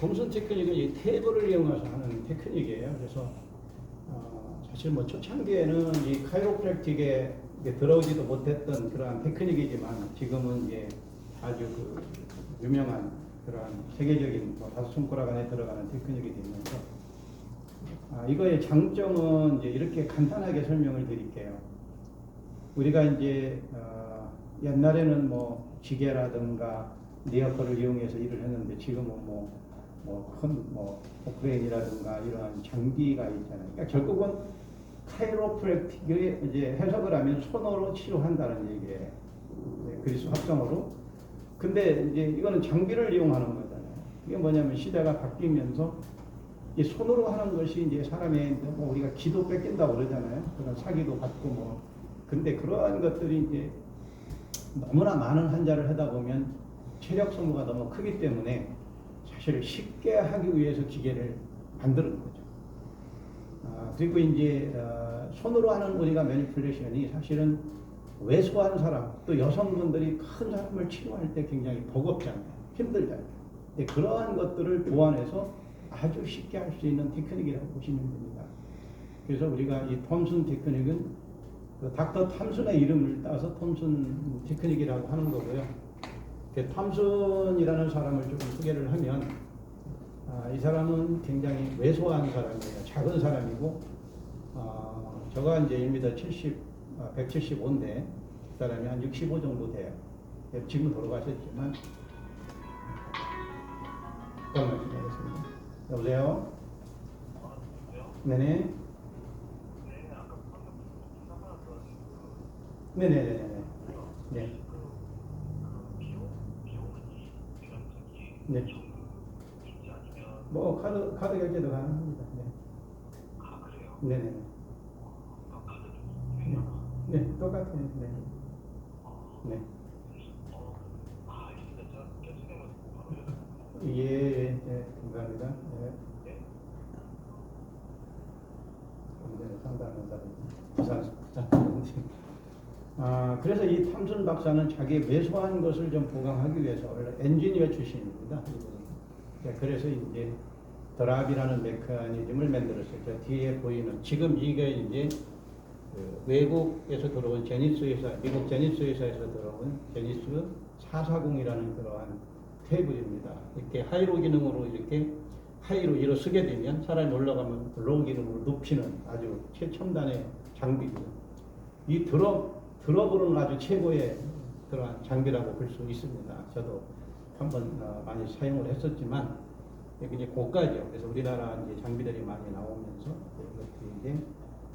톰슨 테크닉은 이 테이블을 이용해서 하는 테크닉이에요. 그래서 사실 뭐 초창기에는 이 카이로프랙틱에 들어오지도 못했던 그러한 테크닉이지만 지금은 이제 아주 그 유명한 그러한 세계적인 뭐 다섯 손가락 안에 들어가는 테크닉이 되면서 이거의 장점은 이제 이렇게 간단하게 설명을 드릴게요. 우리가 이제 옛날에는 뭐 기계라든가 리어커를 이용해서 일을 했는데 지금은 큰 오크레인이라든가 이러한 장비가 있잖아요. 그러니까 결국은 카이로프랙틱을 이제 해석을 하면 손으로 치료한다는 얘기예요. 네, 그리스 합성어로. 근데 이제 이거는 장비를 이용하는 거잖아요. 이게 뭐냐면 시대가 바뀌면서 이 손으로 하는 것이 이제 사람의 뭐 우리가 기도 뺏긴다고 그러잖아요. 그런 사기도 받고 뭐. 근데 그러한 것들이 이제 너무나 많은 환자를 하다 보면 체력 소모가 너무 크기 때문에 사실 쉽게 하기 위해서 기계를 만드는 거죠. 그리고 이제 손으로 하는 우리가 매니플레이션이 사실은 왜소한 사람, 또 여성분들이 큰 사람을 치료할 때 굉장히 버겁잖아요. 힘들잖아요. 근데 그러한 것들을 보완해서 아주 쉽게 할 수 있는 테크닉이라고 보시면 됩니다. 그래서 우리가 이 톰슨 테크닉은 그 닥터 탐슨의 이름을 따서 톰슨 테크닉이라고 하는 거고요. 탐슨이라는 사람을 조금 소개를 하면 이 사람은 굉장히 왜소한 사람이에요. 작은 사람이고 저가 이제 1m 175인데 그 사람이 한 65 정도 돼요. 지금 돌아가셨지만 잠깐만요. 알겠습니다. 여보세요? 네네. 네네네네. 네. 네. 뭐 카드 결제도 가능합니다. 네. 네네. 네, 똑같아요. 네. 네. 예, 감사합니다. 네. 상담하는 사람. 그래서 이 탐슨 박사는 자기 왜소한 것을 좀 보강하기 위해서 원래 엔지니어 출신입니다. 네, 그래서 이제 드랍이라는 메커니즘을 만들었어요. 저 뒤에 보이는 지금 이게 이제 그 외국에서 들어온 제니스 회사, 미국 제니스 회사에서 들어온 제니스 440이라는 그러한 테이블입니다. 이렇게 하이로 기능으로 이렇게 하이로 일어서게 되면 사람이 올라가면 로우 기능으로 눕히는 아주 최첨단의 장비고요. 이 드롭으로는 아주 최고의 그러한 장비라고 볼 수 있습니다. 저도 한번 많이 사용을 했었지만 이게 고가죠. 그래서 우리나라 이제 장비들이 많이 나오면서 이것들이 이제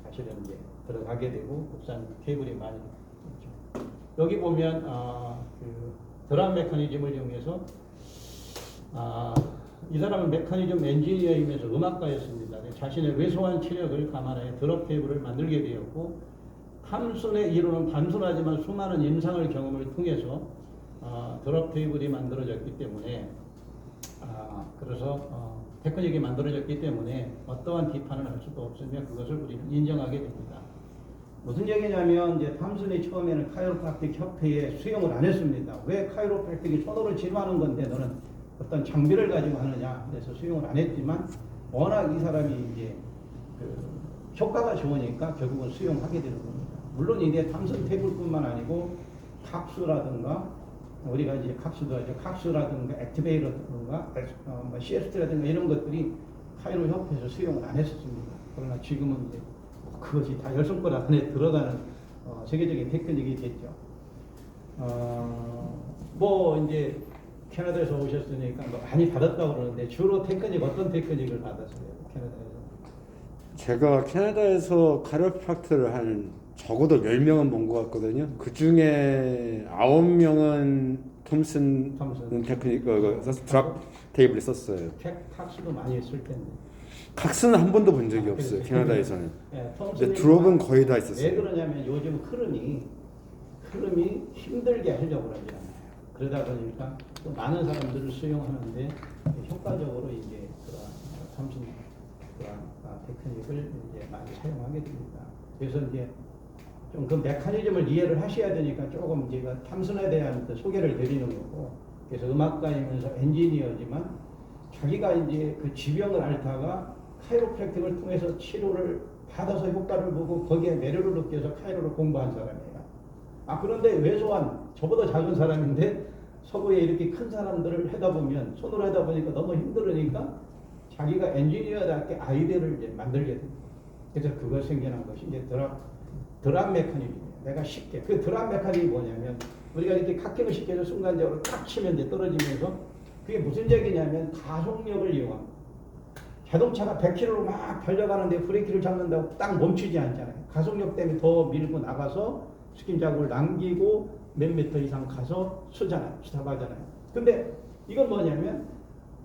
사실은 이제 들어가게 되고 국산 케이블이 많이 있죠. 여기 보면 그 드랍 메커니즘을 이용해서 이 사람은 메커니즘 엔지니어이면서 음악가였습니다. 자신의 왜소한 체력을 감안해 드랍 테이블을 만들게 되었고 탐슨의 이론은 단순하지만 수많은 임상을 경험을 통해서 드랍 테이블이 만들어졌기 때문에 그래서 테크닉이 만들어졌기 때문에 어떠한 비판을 할 수도 없으며 그것을 우리는 인정하게 됩니다. 무슨 얘기냐면 이제 탐슨이 처음에는 카이로프랙틱 협회에 수용을 안 했습니다. 왜 카이로프랙틱이 손으로 치료하는 건데 너는 어떤 장비를 가지고 하느냐. 그래서 수용을 안 했지만 워낙 이 사람이 이제 그 효과가 좋으니까 결국은 수용하게 되는 겁니다. 물론 이게 탐슨 테이블뿐만 아니고 칵스라든가 우리가 이제 칵스도 하죠. 칵스라든가 액티베이터라든가 CST라든가 이런 것들이 카이로 협회에서 수용을 안 했었습니다. 그러나 지금은 이제 그것이 다 열 손가락 안에 들어가는 세계적인 테크닉이 됐죠. 뭐 이제 캐나다에서 오셨으니까 뭐 많이 받았다고 그러는데 주로 테크닉 어떤 테크닉을 받았어요? 캐나다에서? 제가 캐나다에서 카이로프랙터를 한 적어도 10명은 본 것 같거든요. 그 중에 9명은 톰슨 테크닉 드랍 테이블을 썼어요. 칵스도 많이 했을 텐데. 칵스는 한 번도 본 적이 없어요. 캐나다에서는. 네, 근데 드롭은 거의 다 있었어요. 왜 그러냐면 요즘 흐름이 힘들게 하려고 그러지 않아요. 그러다 보니까 또 많은 사람들을 수용하는데 효과적으로 이제 그런 톰슨 그런 테크닉을 이제 많이 사용하게 됩니다. 그래서 이제 좀 그 메커니즘을 이해를 하셔야 되니까 조금 제가 탐슨에 대한 소개를 드리는 거고, 그래서 음악가이면서 엔지니어지만 자기가 이제 그 지병을 앓다가 카이로프랙틱을 통해서 치료를 받아서 효과를 보고 거기에 매료를 느껴서 카이로를 공부한 사람이에요. 그런데 왜소한 저보다 작은 사람인데 서구에 이렇게 큰 사람들을 하다 보면 손으로 하다 보니까 너무 힘들으니까 자기가 엔지니어답게 아이디어를 이제 만들게 됩니다. 그래서 그거 생겨난 것이 이제 드랍 메커니즘이에요. 내가 쉽게 그 드랍 메커니즘이 뭐냐면 우리가 이렇게 카킹을 시켜서 순간적으로 탁 치면 이제 떨어지면서 그게 무슨 얘기냐면 가속력을 이용합니다. 자동차가 100km로 막 달려가는데 브레이크를 잡는다고 딱 멈추지 않잖아요. 가속력 때문에 더 밀고 나가서 스킨 자국을 남기고 몇 미터 이상 가서 스탑하잖아요. 근데 이건 뭐냐면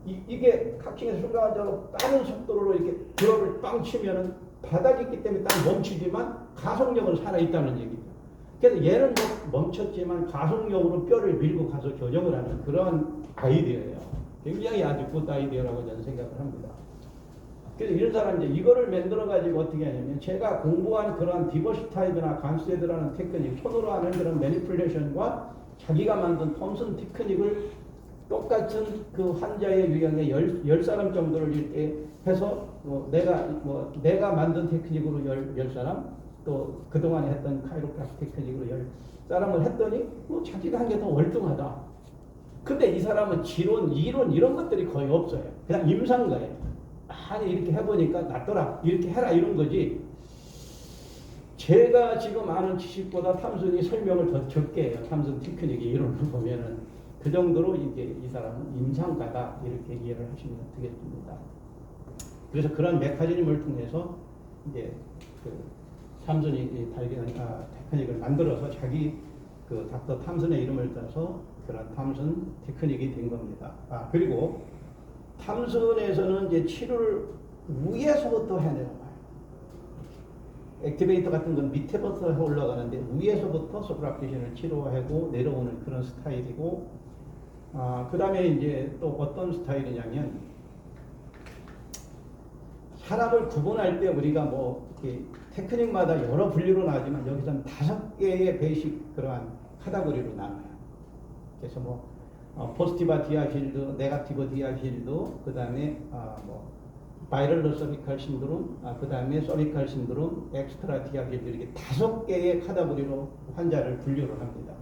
이게 카킹에서 순간적으로 빠른 속도로 이렇게 드롭을 빵 치면은 바닥이 있기 때문에 딱 멈추지만 가속력은 살아있다는 얘기죠. 그래서 얘는 멈췄지만 가속력으로 뼈를 밀고 가서 교정을 하는 그런 아이디어예요. 굉장히 아주 굿 아이디어라고 저는 생각을 합니다. 그래서 이런 사람이 이제 이거를 만들어가지고 어떻게 하냐면 제가 공부한 그런 디버시 타입이나 간스헤드라는 테크닉, 손으로 하는 그런 매니플레이션과 자기가 만든 톰슨 테크닉을 똑같은 그 환자의 유형에 10사람 정도를 이렇게 해서 내가 만든 테크닉으로 10사람 또 그동안에 했던 카이로프라틱 테크닉으로 10사람을 했더니 자기가 한 게 더 월등하다. 근데 이 사람은 지론, 이론 이런 것들이 거의 없어요. 그냥 임상가예요. 아니 이렇게 해보니까 낫더라. 이렇게 해라 이런 거지. 제가 지금 아는 지식보다 탐슨이 설명을 더 적게 해요. 탐슨 테크닉의 이론을 보면은 그 정도로 이제 이 사람은 임상가다 이렇게 이해를 하시면 되겠습니다. 그래서 그런 메커니즘을 통해서 이제 그 탐슨이 발견한 테크닉을 만들어서 자기 그 닥터 탐슨의 이름을 따서 그런 탐슨 테크닉이 된 겁니다. 그리고 탐슨에서는 이제 치료를 위에서부터 해내는 거예요. 액티베이터 같은 건 밑에부터 올라가는데 위에서부터 소프라피션을 치료하고 내려오는 그런 스타일이고, 그 다음에 이제 또 어떤 스타일이냐면 사람을 구분할 때 우리가 이렇게 테크닉마다 여러 분류로 나오지만 여기서는 5개의 베이식 그러한 카테고리로 나눠요. 그래서 포지티브 디아필드, 네거티브 디아필드, 그 다음에 바이럴 서비컬 신드롬, 그 다음에 서비컬 신드롬, 엑스트라 디아필드 이렇게 5개의 카테고리로 환자를 분류를 합니다.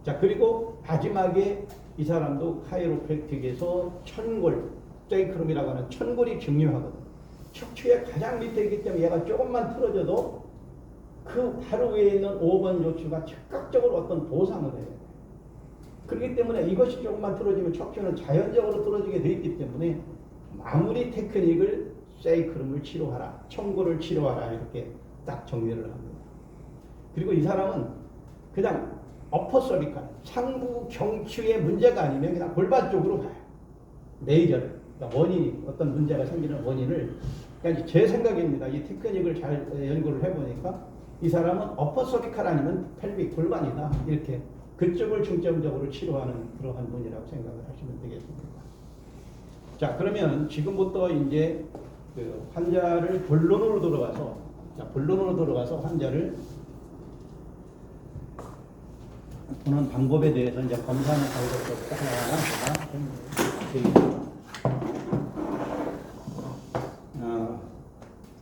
자, 그리고 마지막에 이 사람도 카이로프랙틱에서 천골, 세이크롬이라고 하는 천골이 중요하거든요. 척추의 가장 밑에 있기 때문에 얘가 조금만 틀어져도 그 바로 위에 있는 5번 요추가 즉각적으로 어떤 보상을 해요. 그렇기 때문에 이것이 조금만 틀어지면 척추는 자연적으로 틀어지게 되어 있기 때문에 마무리 테크닉을 세이크롬을 치료하라, 청골을 치료하라 이렇게 딱 정리를 합니다. 그리고 이 사람은 그냥 어퍼 서비컬, 상부 경추의 문제가 아니면 그냥 골반 쪽으로 가요. 레이저를. 그러니까 원인이 어떤 문제가 생기는 원인을 그러니까 제 생각입니다. 이 테크닉을 잘 연구를 해보니까 이 사람은 어퍼 서비컬 아니면 펠빅 골반이다 이렇게 그쪽을 중점적으로 치료하는 그러한 분이라고 생각을 하시면 되겠습니다. 자, 그러면 지금부터 이제 그 환자를 본론으로 들어가서 환자를 보는 방법에 대해서 이제 검사하는 방법부터 하나하나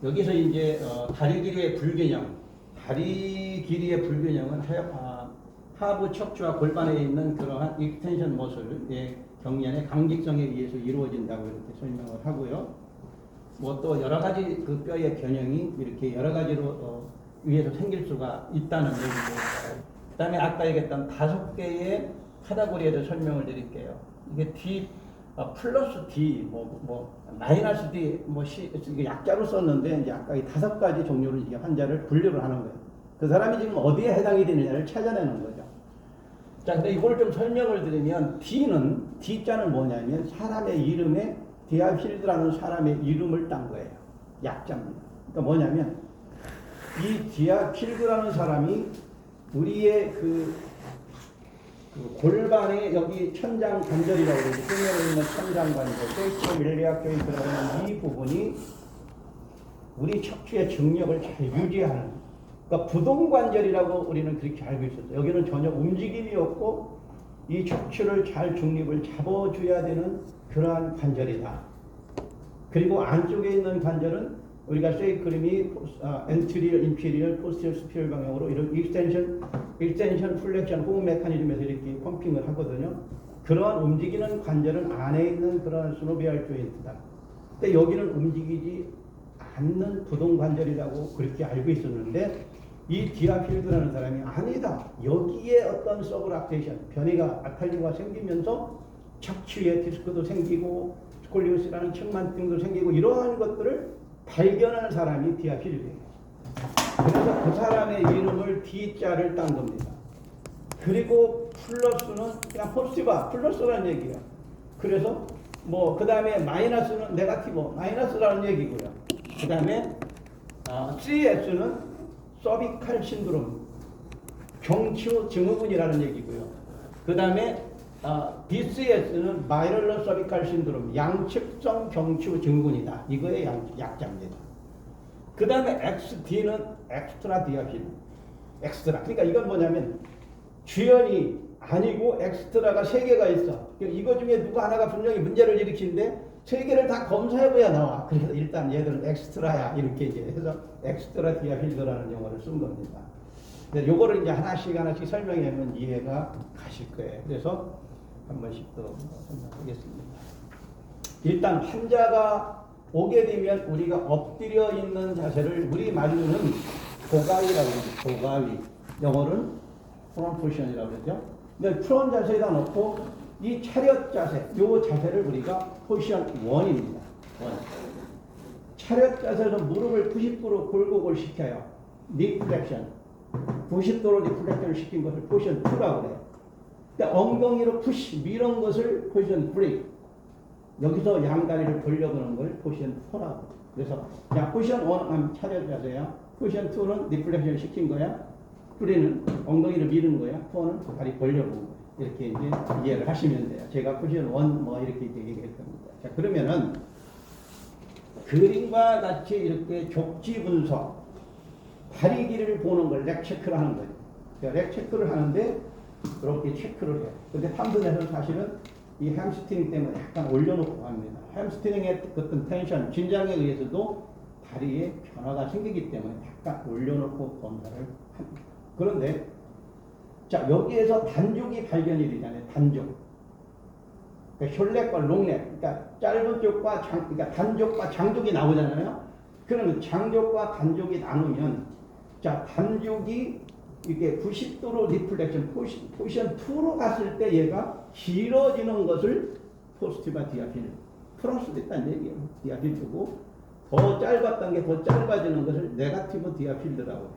여기서 이제 다리 길이의 불균형은 하부 척추와 골반에 있는 그러한 익스텐션 머슬의 경련의 강직성에 의해서 이루어진다고 이렇게 설명을 하고요. 또 여러 가지 그 뼈의 변형이 이렇게 여러 가지로 위에서 생길 수가 있다는 얘기고, 그 다음에 아까 얘기했던 5개의 카테고리에 대해서 설명을 드릴게요. 이게 D 플러스 D, 마이너스 D, 이게 약자로 썼는데 이제 아까 이 5가지 종류를 이제 환자를 분류를 하는 거예요. 그 사람이 지금 어디에 해당이 되느냐를 찾아내는 거죠. 자, 근데 이걸 좀 설명을 드리면 D자는 뭐냐면 사람의 이름에 디아필드라는 사람의 이름을 딴 거예요. 약자입니다. 그러니까 뭐냐면 이 디아필드라는 사람이 우리의 그 골반의 여기 천장 관절이라고 그러죠. 뼈에 있는 천장 관절, 페이스 밀리아 페이스라고 하는 이 부분이 우리 척추의 중력을 잘 유지하는, 그러니까 부동관절이라고 우리는 그렇게 알고 있었어요. 여기는 전혀 움직임이 없고 이 척추를 잘 중립을 잡아줘야 되는 그러한 관절이다. 그리고 안쪽에 있는 관절은 우리가 세이크림이 엔트리얼, 인피리얼, 포스티얼, 스피럴 방향으로 이런 익스텐션, 플렉션, 호흡 메커니즘에서 이렇게 펌핑을 하거든요. 그러한 움직이는 관절은 안에 있는 그러한 스노비알 조인트다. 근데 여기는 움직이지 않는 부동 관절이라고 그렇게 알고 있었는데 이 디아필드라는 사람이 아니다. 여기에 어떤 서브락테이션, 변이가 아탈리가 생기면서 척추에 디스크도 생기고 스콜리오스라는 측만증도 생기고 이러한 것들을 발견한 사람이 디아필드예요. 그래서 그 사람의 이름을 D자를 딴 겁니다. 그리고 플러스는 그냥 포지티브와 플러스라는 얘기예요. 그래서 뭐 그 다음에 마이너스는 네가티브, 마이너스라는 얘기고요. 그 다음에 CS는 서비칼 신드롬, 경추 증후군이라는 얘기고요. 그 다음에 BCS는 바이럴러 서비칼 신드롬, 양측성 경추 증후군이다. 이거의 약자입니다. 그 다음에 XD는 엑스트라 디아필, 엑스트라. 그러니까 이건 뭐냐면 주연이 아니고 엑스트라가 3개가 있어. 이거 중에 누구 하나가 분명히 문제를 일으키는데 3개를 다 검사해봐야 나와. 그래서 일단 얘들은 엑스트라야. 이렇게 이제 해서 엑스트라 디아필드라는 용어를 쓴 겁니다. 요거를 이제 하나씩 설명하면 이해가 가실 거예요. 그래서 한 번씩 더 설명하겠습니다. 일단 환자가 오게 되면 우리가 엎드려 있는 자세를 우리 말로는 고가위라고 그러죠. 고가위. 영어는 프론 포지션이라고 그러죠. 근데 프론 자세에다 놓고 이 차렷 자세, 요 자세를 우리가 포지션 1입니다. 1. 차렷 자세에서 무릎을 90도로 골고골 시켜요. 리플렉션. 90도로 리플렉션을 시킨 것을 포지션 2라고 그래요. 그러니까 엉덩이로 푸시, 밀은 것을 포지션 3. 여기서 양다리를 벌려보는 걸 포지션 4라고. 그래서 야, 포지션 1은 차렷 자세야. 포지션 2는 리플렉션을 시킨 거야. 3는 엉덩이를 미는 거야. 4는 다리 벌려보는 거야. 이렇게 이제 이해를 하시면 돼요. 제가 포지션 1 뭐 이렇게 얘기할 겁니다. 자, 그러면은 그림과 같이 이렇게 족지 분석, 다리 길이를 보는 걸 렉 체크를 하는 거예요. 그러니까 렉 체크를 하는데 그렇게 체크를 해요. 근데 탐든에서는 사실은 이 햄스트링 때문에 약간 올려놓고 합니다. 햄스트링의 어떤 텐션, 긴장에 의해서도 다리에 변화가 생기기 때문에 약간 올려놓고 검사를 합니다. 그런데 자, 여기에서 단족이 발견이 되잖아요. 단족. 그러니까 혈렉과 롱렉, 그러니까 짧은 쪽과 그러니까 단족과 장족이 나오잖아요. 그러면 장족과 단족이 나누면 자, 단족이 이게 90도로 리플렉션 포지션 2로 갔을 때 얘가 길어지는 것을 포스티브 디아필드 플러스 됐다는 얘기예요. 디아필드고 더 짧았던 게 더 짧아지는 것을 네가티브 디아필드라고 해요.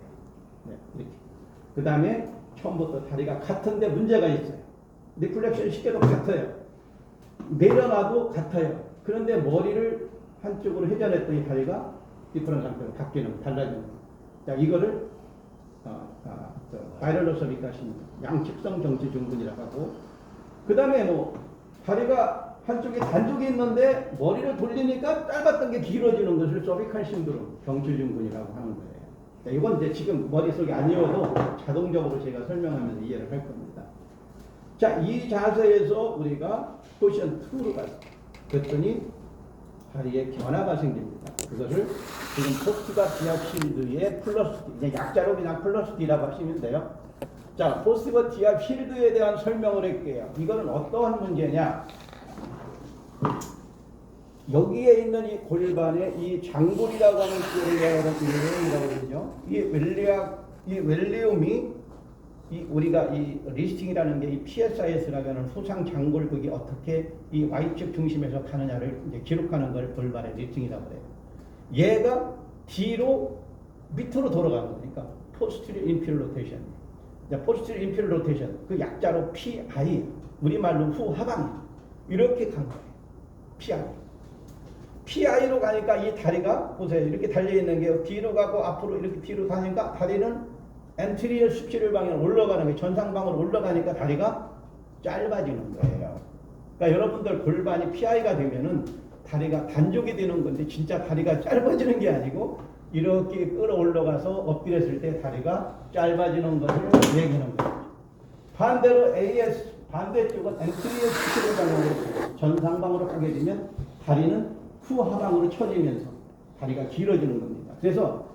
네, 이렇게. 그 다음에 처음부터 다리가 같은데 문제가 있어요. 리플렉션 시켜도 같아요. 내려놔도 같아요. 그런데 머리를 한쪽으로 회전했더니 다리가 디프런 상태로 바뀌는, 달라지는. 자, 이거를 바이럴러 서비카신 양측성 경추 증후군이라고 하고, 그 다음에 뭐 다리가 한쪽에 단족이 있는데 머리를 돌리니까 짧았던 게 길어지는 것을 서비칼 신드롬 경추 증후군이라고 하는 거예요. 자, 이건 이제 지금 머릿속에 안 이어도 자동적으로 제가 설명하면서 이해를 할 겁니다. 자, 이 자세에서 우리가 포지션 2로 가요. 그랬더니 다리에 변화가 생깁니다. 그것을 지금 포스티바 디아필드의 플러스 D, 그냥 약자로 그냥 플러스 D라고 하시면 돼요. 자, 포스티바 디아필드에 대한 설명을 할게요. 이거는 어떠한 문제냐? 여기에 있는 이 골반에 이 장골이라고 하는 뼈이라고 그러죠. 이 웰리움이 우리가 이 리스팅이라는 게 이 PSIS라고 하는 후상 장골극이 어떻게 이 Y축 중심에서 가느냐를 이제 기록하는 걸 골반의 리스팅이라고 그래요. 얘가 뒤로 밑으로 돌아가는 거니까 posterior inferior rotation. posterior inferior rotation 그 약자로 PI, 우리말로 후하방 이렇게 간 거예요. PI로 가니까 이 다리가 보세요. 이렇게 달려있는 게 뒤로 가고 앞으로 이렇게 뒤로 가니까 다리는 엔트리얼 스피럴 방향으로 올라가는 게 전상방으로 올라가니까 다리가 짧아지는 거예요. 그러니까 여러분들 골반이 PI가 되면은 다리가 단족이 되는 건데 진짜 다리가 짧아지는 게 아니고 이렇게 끌어올라가서 엎드렸을 때 다리가 짧아지는 것을 얘기하는 거예요. 반대로 AS 반대쪽은 엔트리얼 스피드 방향으로 전상방으로 가게 되면 다리는 후하방으로 처지면서 다리가 길어지는 겁니다. 그래서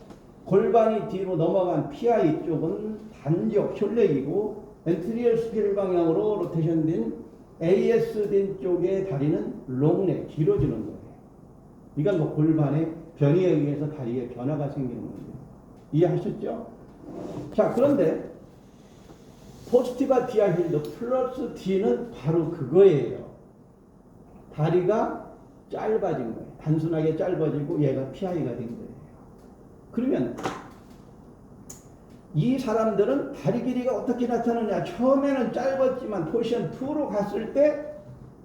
골반이 뒤로 넘어간 PI 쪽은 단적 혈렉이고 엔트리얼 스피드 방향으로 로테이션된 AS된 쪽의 다리는 롱넥 길어지는 거예요. 이건 뭐 골반의 변이에 의해서 다리에 변화가 생기는 겁니다. 이해하셨죠? 자, 그런데 포스티바 디아 힐드 플러스 D는 바로 그거예요. 다리가 짧아진 거예요. 단순하게 짧아지고 얘가 PI가 된 거예요. 그러면 이 사람들은 다리 길이가 어떻게 나타나냐? 처음에는 짧았지만 포지션 2로 갔을 때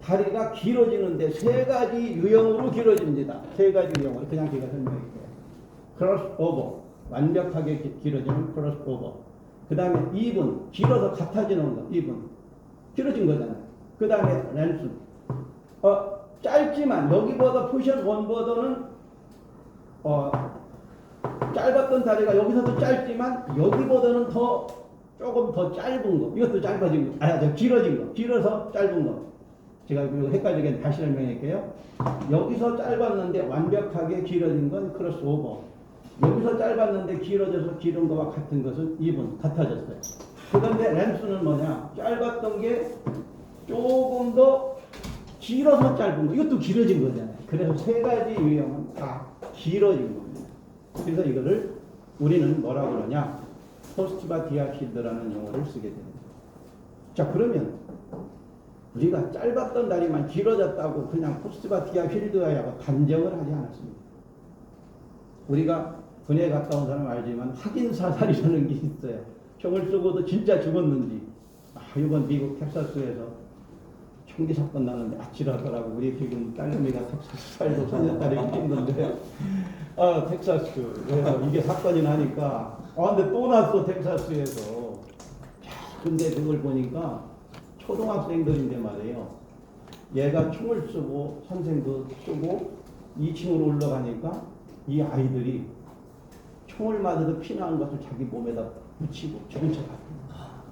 다리가 길어지는데 세 가지 유형으로 길어집니다. 세 가지 유형으로 그냥 제가 설명할게요. 크로스 오버, 완벽하게 길어지는 크로스 오버. 그 다음에 이분, 길어서 같아지는 거, 이분. 길어진 거잖아요. 그 다음에 랜슨. 짧지만 여기보다 포지션 1보다는 짧았던 다리가 여기서도 짧지만 여기보다는 조금 더 짧은 거. 이것도 짧아진 거. 길어진 거. 길어서 짧은 거. 제가 헷갈리게 다시 설명할게요. 여기서 짧았는데 완벽하게 길어진 건 크로스 오버. 여기서 짧았는데 길어져서 길은 거와 같은 것은 2분 같아졌어요. 그런데 랜스는 뭐냐? 짧았던 게 조금 더 길어서 짧은 거. 이것도 길어진 거잖아요. 그래서 세 가지 유형은 다 길어진 겁니다. 그래서 이거를 우리는 뭐라고 그러냐? 포스티바 디아필드라는 용어를 쓰게 됩니다. 자, 그러면 우리가 짧았던 다리만 길어졌다고 그냥 포스티바 디아필드하고 단정을 하지 않았습니다. 우리가 군에 갔다 온 사람 알지만 확인 사살이라는 게 있어요. 총을 쏘고도 진짜 죽었는지. 이번 미국 텍사스에서 총기 사건 나는데 아찔하더라고. 우리 지금 딸내미가 텍사스 살고 4년달에 있는데 텍사스. 그래서 이게 사건이 나니까 근데 또 났어 텍사스에서. 근데 그걸 보니까 초등학생들인데 말이에요. 얘가 총을 쏘고 선생도 쏘고 2층으로 올라가니까 이 아이들이 총을 맞아도 피나는 것을 자기 몸에다 붙이고 죽은 척 합니다.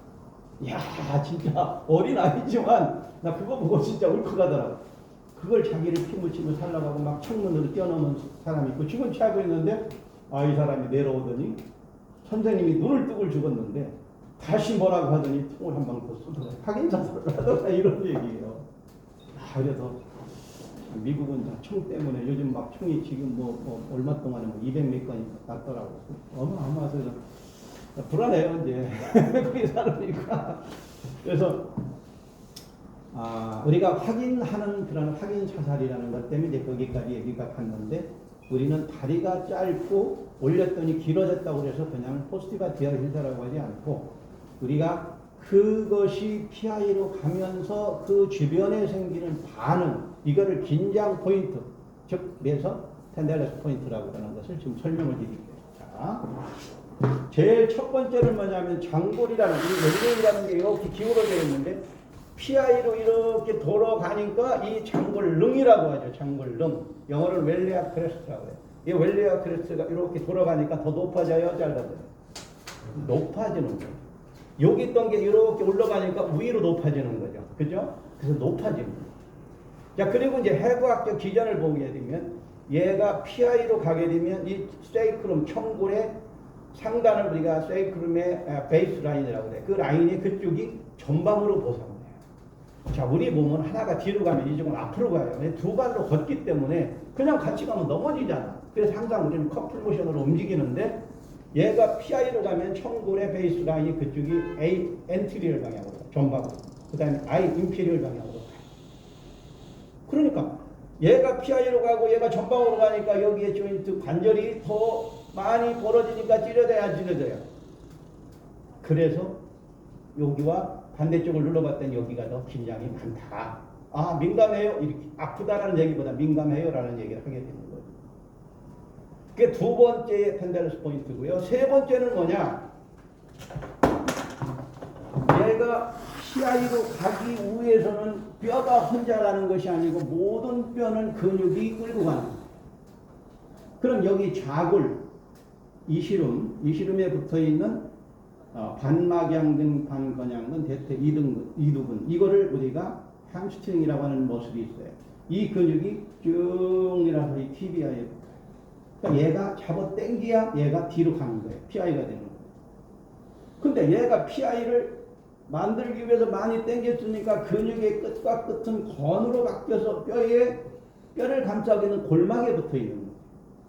이야, 진짜 어린 아이지만 나 그거 보고 진짜 울컥하더라고. 그걸 자기를 피 묻히고 살라가고 막 창문으로 뛰어넘은 사람이 있고 죽은 척 하고 있는데 이 사람이 내려오더니 선생님이 눈을 뜨고 죽었는데 다시 뭐라고 하더니 총을 한 방 더 쏘더라. 확인사살을 하더라. 이런 얘기예요. 그래서 미국은 총 때문에 요즘 막 총이 지금 얼마 동안에 200몇 건이 났더라고. 어마어마해서 불안해요, 이제. 거기 살으니까. 그래서, 우리가 확인하는 그런 확인 사살이라는 것 때문에 이제 거기까지 얘기가 갔는데, 우리는 다리가 짧고 올렸더니 길어졌다고 해서 그냥 포스티바 디아힐드라고 하지 않고, 우리가 그것이 PI로 가면서 그 주변에 생기는 반응, 이거를 긴장 포인트, 즉, 그래서 텐델레스 포인트라고 하는 것을 지금 설명을 드릴게요. 자, 제일 첫 번째는 뭐냐면 장골이라는, 이 웰링이라는 게 이렇게 기울어져 있는데, PI로 이렇게 돌아가니까 이 장골릉이라고 하죠. 장골릉. 영어로는 웰리아 크레스트라고 해요. 이 웰리아 크레스트가 이렇게 돌아가니까 더 높아져요, 짧아져요? 높아지는 거예요. 여기 있던 게 이렇게 올라가니까 위로 높아지는 거죠. 그죠? 그래서 높아지는 거예요. 자, 그리고 이제 해부학적 기전을 보게 되면 얘가 PI로 가게 되면 이 세이크룸, 청골의 상단을 우리가 세이크룸의 베이스 라인이라고 해요. 그 라인이 그쪽이 전방으로 보상돼요. 자, 우리 몸은 하나가 뒤로 가면 이쪽은 앞으로 가요. 두 발로 걷기 때문에 그냥 같이 가면 넘어지잖아. 그래서 항상 우리는 커플 모션으로 움직이는데 얘가 PI로 가면 청골의 베이스 라인이 그쪽이 A 엔트리얼 방향으로 전방으로, 그 다음에 I 인피리얼 방향으로 가요. 그러니까 얘가 PI로 가고 얘가 전방으로 가니까 여기에 조인트 관절이 더 많이 벌어지니까 찌려져야 안 찌려져요. 그래서 여기와 반대쪽을 눌러봤더니 여기가 더 긴장이 많다. 민감해요. 이렇게 아프다라는 얘기보다 민감해요라는 얘기를 하게 되는 거예요. 그게 두 번째 텐델레스 포인트고요. 세 번째는 뭐냐? 얘가 PI로 가기 위해서는 뼈가 혼자 가는 것이 아니고 모든 뼈는 근육이 끌고 가는 거예요. 그럼 여기 좌골, 이시름에 붙어 있는 반막양근, 반건양근, 대퇴, 이두근 이거를 우리가 hamstring이라고 하는 모습이 있어요. 이 근육이 쭉 일어서 이 TBI에 붙어요. 그러니까 얘가 잡아 당겨야 얘가 뒤로 가는 거예요. PI가 되는 거예요. 근데 얘가 PI를 만들기 위해서 많이 당겼으니까 근육의 끝과 끝은 건으로 바뀌어서 뼈를 감싸고 있는 골막에 붙어 있는 거예요.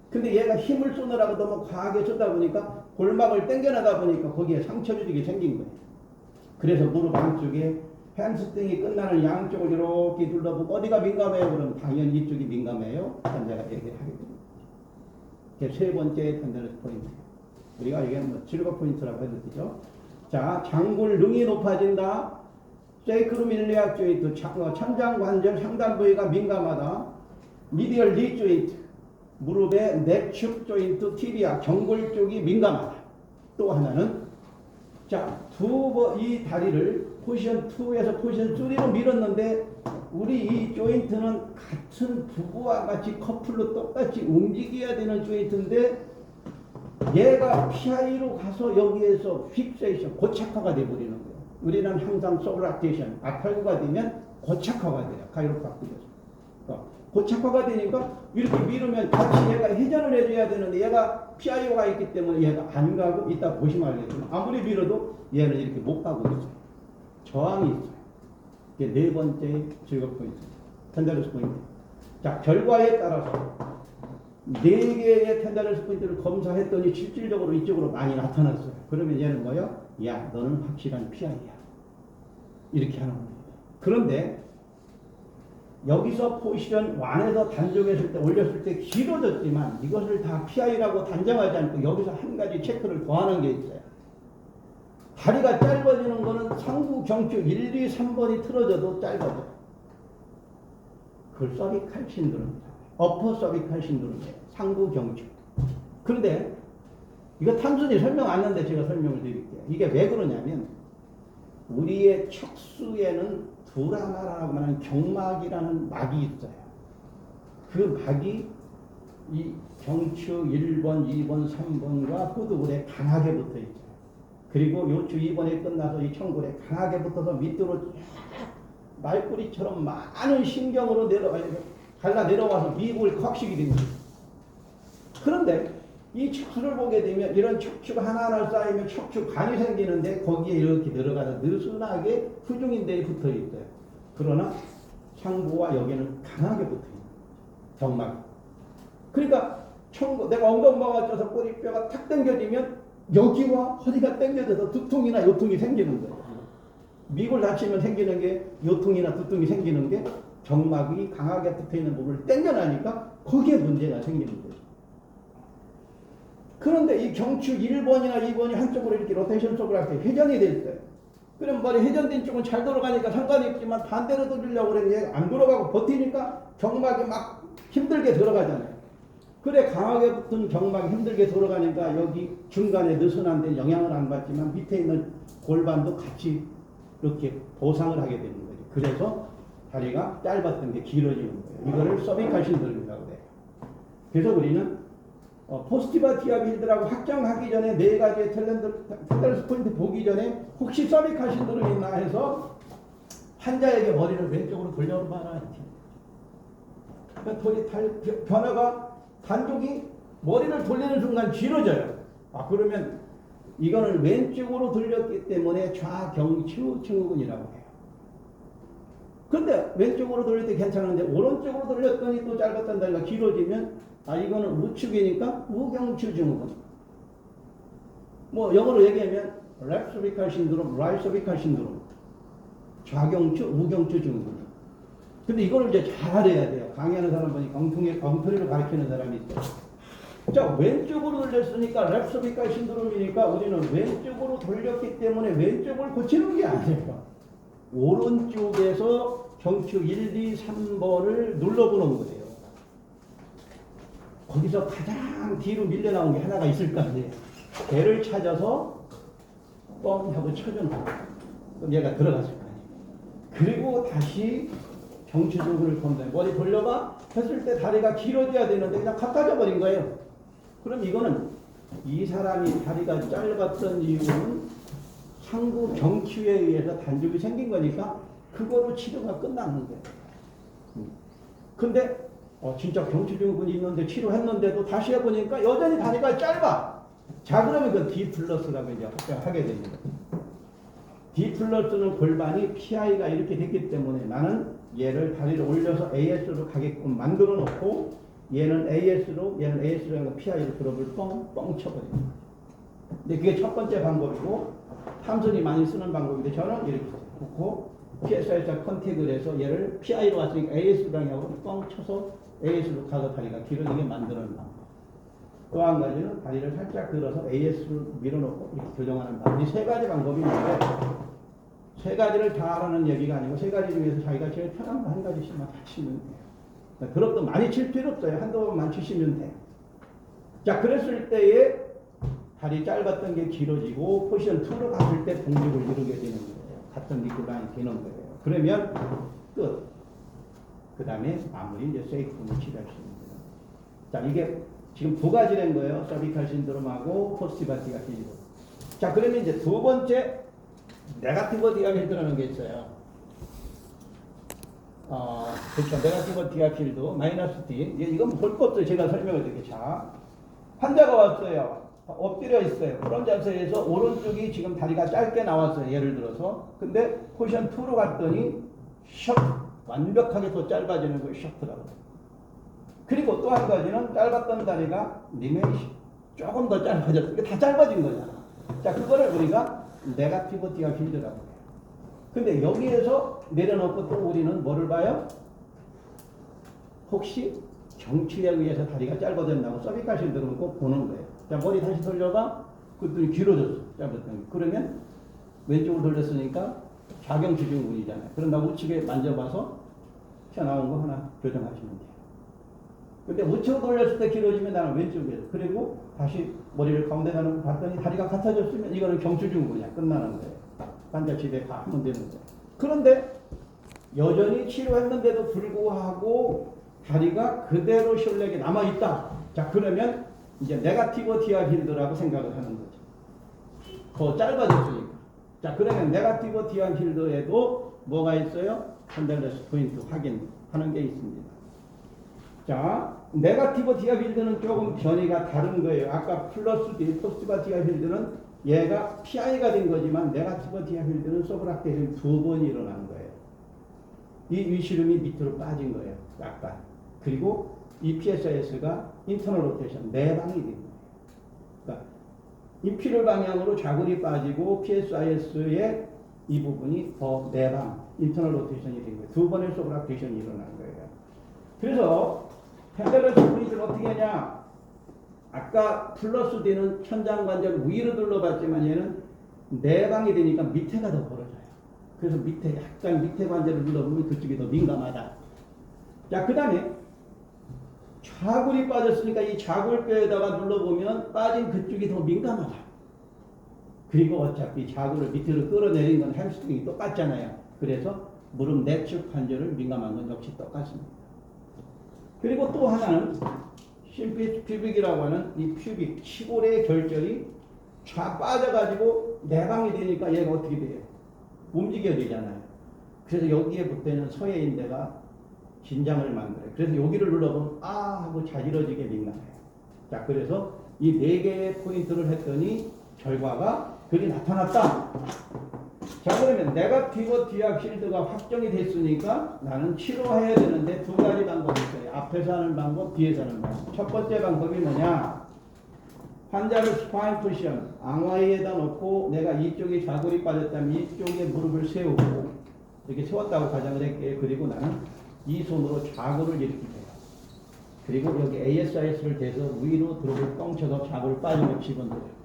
근데 얘가 힘을 쏘느라고 너무 과하게 쏘다 보니까 골막을 당겨내다 보니까 거기에 상처 조직이 생긴 거예요. 그래서 무릎 안쪽에 햄스트링이 끝나는 양쪽을 이렇게 둘러보고 어디가 민감해요? 그러면 당연히 이쪽이 민감해요. 환자가 얘기를 하게 됩니다. 이게 세 번째 텐더너스 포인트. 우리가 이게 뭐 질거 포인트라고 해도 되죠. 자, 장골 능이 높아진다. 세이크로밀리악 조인트, 천장 관절 상단 부위가 민감하다. 미디얼 리 조인트, 무릎의 내축 조인트, 티비아, 정골 쪽이 민감하다. 또 하나는 자, 이 다리를 포지션 2에서 포지션 3로 밀었는데 우리 이 조인트는 같은 부부와 같이 커플로 똑같이 움직여야 되는 조인트인데 얘가 PI로 가서 여기에서 픽세이션, 고착화가 돼버리는 거예요. 우리는 항상 소브락테이션, 아팔구가 되면 고착화가 돼요. 가이로프락틱에서. 고착화가 되니까 이렇게 밀으면 같이 얘가 회전을 해줘야 되는데 얘가 PIO가 있기 때문에 얘가 안 가고 이따 보시면 알겠지만 아무리 밀어도 얘는 이렇게 못 가고 있어요. 저항이 있어요. 이게 네 번째 즐거운 포인트. 텐더너스 포인트. 자, 결과에 따라서 네 개의 텐더너스 포인트를 검사했더니 실질적으로 이쪽으로 많이 나타났어요. 그러면 얘는 뭐야? 야, 너는 확실한 PI야. 이렇게 하는 겁니다. 그런데 여기서 포지션 1에서 단종했을 때 올렸을 때 길어졌지만 이것을 다 PI라고 단정하지 않고 여기서 한 가지 체크를 더하는 게 있어요. 다리가 짧아지는 거는 상부 경추 1, 2, 3번이 틀어져도 짧아져요. 그걸 서비칼 신드롬이라고 해요. 어퍼 서비칼 신드롬이에요. 상부 경추. 그런데 이거 단순히 설명 안 하는데 제가 설명을 드릴게요. 이게 왜 그러냐면 우리의 척수에는 두라마라고 하는 경막이라는 막이 있어요. 그 막이 이 경추 1번, 2번, 3번과 후두골에 강하게 붙어 있어요. 그리고 요추 2번에 끝나서 이 청골에 강하게 붙어서 밑으로 말꼬리처럼 많은 신경으로 갈라 내려와서 미국을 컥식이 됩니다. 그런데 이 척추를 보게 되면 이런 척추가 하나하나 쌓이면 척추관이 생기는데 거기에 이렇게 들어가서 느슨하게 후중인대에 붙어 있어요. 그러나 상부와 여기는 강하게 붙어 있는 경막. 그러니까 내가 엉덩방아 쪄서 꼬리뼈가 탁 당겨지면 여기와 허리가 당겨져서 두통이나 요통이 생기는 거예요. 미골 다치면 생기는 게 요통이나 두통이 생기는 게 경막이 강하게 붙어 있는 부분을 당겨나니까 거기에 문제가 생기는 거예요. 그런데 이 경추 1번이나 2번이 한쪽으로 이렇게 로테이션 속으로 이렇게 회전이 될 때, 그럼 머리 회전된 쪽은 잘 돌아가니까 상관이 없지만 반대로 돌리려고 그러면 얘가 안 돌아가고 버티니까 경막이 막 힘들게 들어가잖아요. 그래 강하게 붙은 경막이 힘들게 돌아가니까 여기 중간에 느슨한데 영향을 안 받지만 밑에 있는 골반도 같이 이렇게 보상을 하게 되는 거예요. 그래서 다리가 짧았던 게 길어지는 거예요. 이거를 서비칼 신드롬이라고 해요. 그래서 우리는 포스티바 티아빌드라고 확정하기 전에 네 가지의 텐더너스 포인트 보기 전에 혹시 서비칼 신드롬이 있나 해서 환자에게 머리를 왼쪽으로 돌려봐라. 그러니까 변화가 단족이 머리를 돌리는 순간 길어져요. 그러면 이거는 왼쪽으로 돌렸기 때문에 좌경추 증후군이라고 해요. 근데 왼쪽으로 돌릴 때 괜찮은데 오른쪽으로 돌렸더니 또 짧았단 다리가 길어지면 이거는 우측이니까 우경추 증후군. 뭐 영어로 얘기하면 left cervical syndrome, right cervical syndrome. 좌경추, 우경추 증후군. 근데 이걸 이제 잘 알아야 돼요. 강의하는 사람 보니까 엉터리로 가르치는 사람이 있어요. 자, 왼쪽으로 돌렸으니까 left cervical syndrome이니까 우리는 왼쪽으로 돌렸기 때문에 왼쪽을 고치는 게 아니에요. 오른쪽에서 경추 1, 2, 3번을 눌러보는 거예요. 거기서 가장 뒤로 밀려나온 게 하나가 있을 거 아니에요. 걔를 찾아서 뻥 하고 쳐주는 거예요. 그럼 얘가 들어갔을 거 아니에요. 그리고 다시 경추 증후군을 검사해. 머리 돌려봐 했을 때 다리가 길어져야 되는데 그냥 가까워져 버린 거예요. 그럼 이거는 이 사람이 다리가 짧았던 이유는 상부 경추에 의해서 단죽이 생긴 거니까 그거로 치료가 끝나는 거예요. 근데 진짜 경추증후군이 있는데 치료했는데도 다시 해보니까 여전히 다리가 짧아. 자, 그러면 그 D 플러스라고 이제 확정하게 됩니다. D 플러스는 골반이 PI가 이렇게 됐기 때문에 나는 얘를 다리를 올려서 AS로 가게끔 만들어 놓고 얘는 AS로 하고 PI로 드롭을 뻥뻥 쳐버립니다. 근데 그게 첫 번째 방법이고 삼선이 많이 쓰는 방법인데 저는 이렇게 놓고 PSI에서 컨택을 해서 얘를 PI로 왔으니까 AS 방향으로 뻥 쳐서 AS로 가서 다리가 길어지게 만드는 방법. 또 한 가지는 다리를 살짝 들어서 AS로 밀어놓고 이렇게 교정하는 방법. 이 세 가지 방법이 있는데 세 가지를 다 하라는 얘기가 아니고 세 가지 중에서 자기가 제일 편한 거 한 가지씩만 하시면 돼요. 드롭도 많이 칠 필요 없어요. 한두 번만 치시면 돼요. 자, 그랬을 때에 다리 짧았던 게 길어지고 포지션 2로 갔을 때 동력을 이루게 되는 거예요. 같은 리클라인이 되는 거예요. 그러면 끝. 그 다음에 마무리 이제 세이프로 치료할 수 있는 거예요. 자, 이게 지금 두 가지 된 거예요. 서비컬 신드롬하고 포스티브 디아 필드. 자, 그러면 이제 두 번째 네거티브 디아 필드라는 게 있어요. 그렇죠. 네거티브 디아 필드 마이너스 D. 이건 볼 거 없어요. 제가 설명을 드릴게요. 자, 환자가 왔어요. 엎드려 있어요. 그런 자세에서 오른쪽이 지금 다리가 짧게 나왔어요. 예를 들어서. 근데 포지션 2로 갔더니 셔 완벽하게 더 짧아지는 거예요. 셔프라고. 그리고 또 한 가지는 짧았던 다리가 리메이시 조금 더 짧아졌어요. 이게 다 짧아진 거잖아. 자, 그거를 우리가 네거티브 디아 필드라고 해요. 근데 여기에서 내려놓고 또 우리는 뭐를 봐요? 혹시 경추에 의해서 다리가 짧아졌나고 서비컬 신드롬을 꼭 보는 거예요. 자, 머리 다시 돌려봐. 그랬더니 길어졌어. 짧았더니. 그러면 왼쪽으로 돌렸으니까 좌경추증후군이잖아요. 그런다고 우측에 만져봐서 튀어나온 거 하나 교정하시면 돼요. 근데 우측으로 돌렸을 때 길어지면 나는 왼쪽에서. 그리고 다시 머리를 가운데 놓고 봤더니 다리가 같아졌으면 이거는 경추증후군이야. 끝나는 거예요. 환자 집에 가면 되는 거예요. 그런데 여전히 치료했는데도 불구하고 다리가 그대로 숄렉에 남아있다. 자, 그러면 이제 네거티브 디아 필드라고 생각을 하는 거죠. 더 짧아졌으니까. 자, 그러면 네거티브 디아 필드에도 뭐가 있어요? 컨델레스 포인트 확인하는 게 있습니다. 자, 네거티브 디아 필드는 조금 변이가 다른 거예요. 아까 플러스 D, 포스티브 디아 필드는 얘가 PI가 된 거지만 네거티브 디아 필드는 서브락테이션 두 번이 일어난 거예요. 이 위시름이 밑으로 빠진 거예요. 약간. 그리고 이 PSIS가 인터널 로테이션 네 방이 된 거예요. 그러니까 인피럴 방향으로 좌골이 빠지고 PSIS의 이 부분이 더 네 방 인터널 로테이션이 된 거예요. 두 번의 서브락테이션이 일어난 거예요. 그래서 펜델레스 브릿을 어떻게 하냐? 아까 플러스 D는 천장관절 위로 둘러봤지만 얘는 네 방이 되니까 밑에가 더 벌어져요. 그래서 밑에 약간 밑에 관절을 눌러보면 그쪽이 더 민감하다. 자, 그 다음에 좌골이 빠졌으니까 이 좌골뼈에다가 눌러보면 빠진 그쪽이 더 민감하다. 그리고 어차피 좌골을 밑으로 끌어내린 건 햄스트링이 똑같잖아요. 그래서 무릎 내측 관절을 민감한 건 역시 똑같습니다. 그리고 또 하나는 심피스피빅이라고 하는 이 퓨빅, 시골의 결절이 쫙 빠져가지고 내방이 되니까 얘가 어떻게 돼요? 움직여야 되잖아요. 그래서 여기에 붙어있는 서해인대가 긴장을 만들어요. 그래서 여기를 눌러보면 아 하고 자지러지게 민감해요. 자, 그래서 이 네 개의 포인트를 했더니 결과가 그리 나타났다. 자, 그러면 네거티브 디아 필드가 확정이 됐으니까 나는 치료해야 되는데 두 가지 방법이 있어요. 앞에서 하는 방법, 뒤에서 하는 방법. 첫 번째 방법이 뭐냐? 환자를 스파인 포지션, 앙와이에다 놓고 내가 이쪽에 좌골이 빠졌다면 이쪽에 무릎을 세우고 이렇게 세웠다고 가정을 할게요. 그리고 나는 이 손으로 좌골을 일으키세요. 그리고 여기 ASIS를 대서 위로 드롭을 뻥쳐서 좌골을 빠지면 집어넣어요.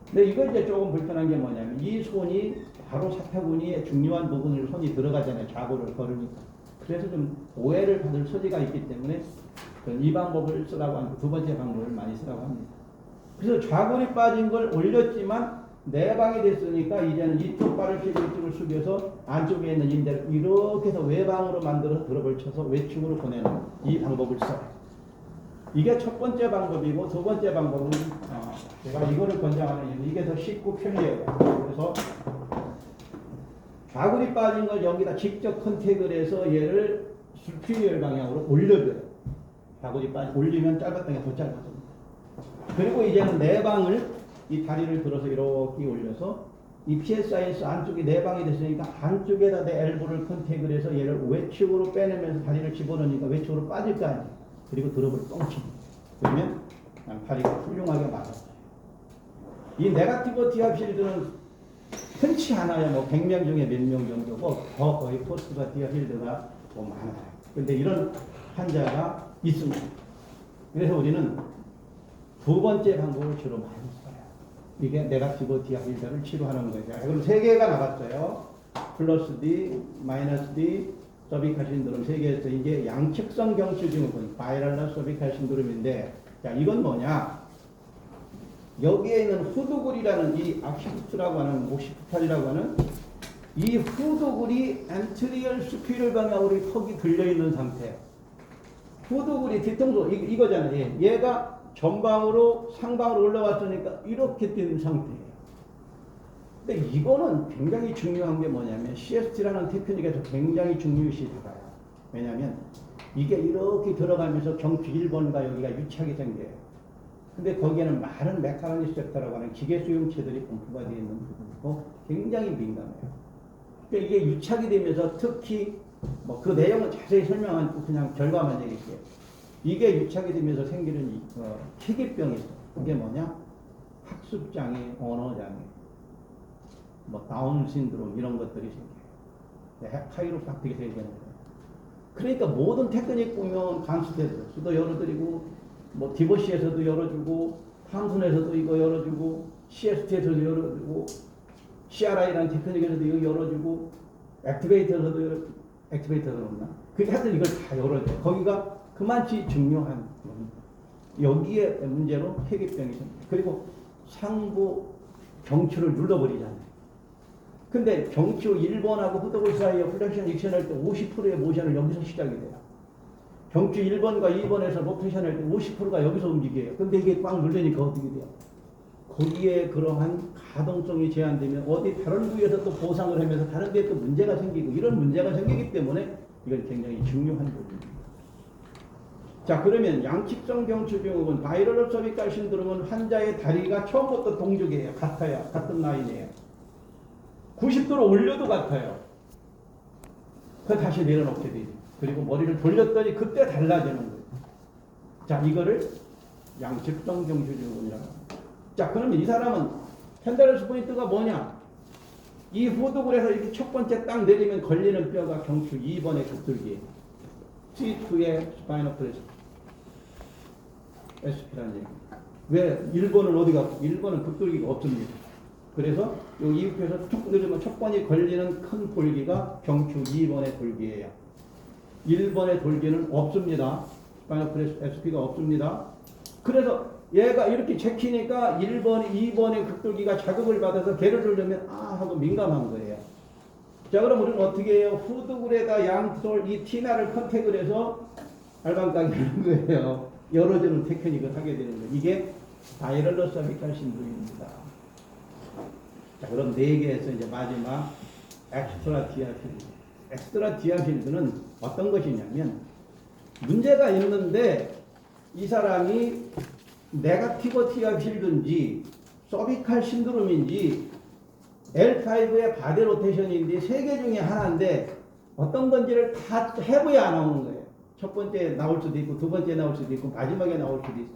근데 이거 이제 조금 불편한 게 뭐냐면 이 손이 바로 사타구니의 중요한 부분을 손이 들어가잖아요. 좌골을 걸으니까. 그래서 좀 오해를 받을 소지가 있기 때문에 이 방법을 쓰라고 하는 두 번째 방법을 많이 쓰라고 합니다. 그래서 좌골이 빠진 걸 올렸지만 내방이 됐으니까 이제는 이쪽 발을 펴고 이쪽을 숙여서 안쪽에 있는 인대를 이렇게 해서 외방으로 만들어서 드롭을 쳐서 외측으로 보내는 이 방법을 써요. 이게 첫 번째 방법이고 두 번째 방법은 제가 이거를 권장하는 이유 이게 더 쉽고 편리해요. 그래서 바구니 빠진 걸 여기다 직접 컨택을 해서 얘를 수피리얼 방향으로 올려줘요. 바구니 빠지 올리면 짧았던 게 더 짧아집니다. 그리고 이제는 내방을 이 다리를 들어서 이렇게 올려서 이 PSIS 안쪽이 내방이 됐으니까 안쪽에다 내 엘보를 컨택을 해서 얘를 외측으로 빼내면서 다리를 집어넣으니까 외측으로 빠질 거 아니에요. 그리고 드롭을 뻥칩니다. 그러면 다리가 훌륭하게 맞았어요. 이 네거티브 디아 필드는 흔치 않아요. 뭐 100명 중에 몇 명 정도고 더 거의 포스트가 디아 필드가 더 많아요. 근데 이런 환자가 있습니다. 그래서 우리는 두 번째 방법을 주로 많이 써요. 이게 네거티브 디아 필드를 치료하는 거죠. 그럼 세 개가 나갔어요. 플러스 D, 마이너스 D, 서비칼 신드롬 세 개에서 이게 양측성 경추 증후군, 바이럴러 서비칼 신드롬인데, 자 이건 뭐냐? 여기에 있는 후두굴이라는 이 악시프트라고 하는 옥시프탈이라고 하는 이 후두굴이 엔트리얼 수피럴 방향으로 턱이 들려 있는 상태. 후두굴이 뒤통수 이거잖아요. 얘가 전방으로 상방으로 올라왔으니까 이렇게 된 상태예요. 근데 이거는 굉장히 중요한 게 뭐냐면 CST라는 테크닉에서 굉장히 중요시 다가요. 왜냐하면 이게 이렇게 들어가면서 경추 1번과 여기가 유착이 생겨요. 근데 거기에는 많은 메카노리셉터라고 하는 기계 수용체들이 공포가 되어 있는 부분이고 굉장히 민감해요. 그러니까 이게 유착이 되면서 특히 뭐 그 내용은 자세히 설명 안 하고 그냥 결과만 얘기할게요. 이게 유착이 되면서 생기는 희귀병이 있어요. 그게 뭐냐? 학습장애, 언어장애, 뭐 다운 신드롬 이런 것들이 생겨요. 카이로프락틱이 되게 되는 거예요. 그러니까 모든 테크닉 보면 간수대도 열어드리고 뭐 디보시에서도 열어주고 탐순에서도 이거 열어주고 CST에서도 열어주고 CRI라는 테크닉에서도 이거 열어주고 액티베이터에서도 액티베이터가 없나? 그게 하여튼 이걸 다 열어줘요. 거기가 그만치 중요한 여기에 문제로 폐기병이 생겨요. 그리고 상부 경추를 눌러버리잖아요. 근데 경추 1번하고 후두굴 사이에 플렉션 익션할 때 50%의 모션을 여기서 시작이 돼요. 경추 1번과 2번에서 로테이션 할 때 50%가 여기서 움직여요. 근데 이게 꽉 눌리니까 어떻게 돼요? 거기에 그러한 가동성이 제한되면 어디 다른 부위에서 또 보상을 하면서 다른 데에 또 문제가 생기고 이런 문제가 생기기 때문에 이건 굉장히 중요한 부분입니다. 자, 그러면 양측성 경추 증후군 바이럴러 서비칼 신드롬은 환자의 다리가 처음부터 동족이에요. 같아요. 같은 라인이에요. 90도로 올려도 같아요. 그 다시 내려놓게 되죠. 그리고 머리를 돌렸더니 그때 달라지는 거예요. 자, 이거를 양측성 경추 증후군이라고 합니다. 자, 그러면 이 사람은 텐더러스 포인트가 뭐냐? 이 후두굴에서 이렇게 첫 번째 딱 내리면 걸리는 뼈가 경추 2번의 급들기예요. C2의 스파이널 플레이스. SP라는 얘기. 왜 1번은 어디 갔고? 1번은 급들기가 없습니다. 그래서 여기 이륙해서 툭 누르면 첫 번이 걸리는 큰 돌기가 경추 2번의 돌기예요. 1번의 돌기는 없습니다. 스파이널 플레이스 SP가 없습니다. 그래서 얘가 이렇게 제키니까 1번, 2번의 극돌기가 자극을 받아서 걔를 돌려면 하고 민감한 거예요. 자, 그럼 우리는 어떻게 해요? 후두굴에다 양솔 이 티나를 컨택을 해서 알방까지 하는 거예요. 열어주는 테크닉을 하게 되는 거예요. 이게 바이럴러 서비칼 신드롬입니다. 자, 그럼 4개에서 이제 마지막 엑스트라 디아필드. 엑스트라 디아필드는 어떤 것이냐면 문제가 있는데 이 사람이 네거티브 디아필드인지 서비칼 신드롬인지 L5의 바디 로테이션인지 3개 중에 하나인데 어떤 건지를 다 해봐야 나오는 거예요. 첫 번째 나올 수도 있고 두 번째 나올 수도 있고 마지막에 나올 수도 있어.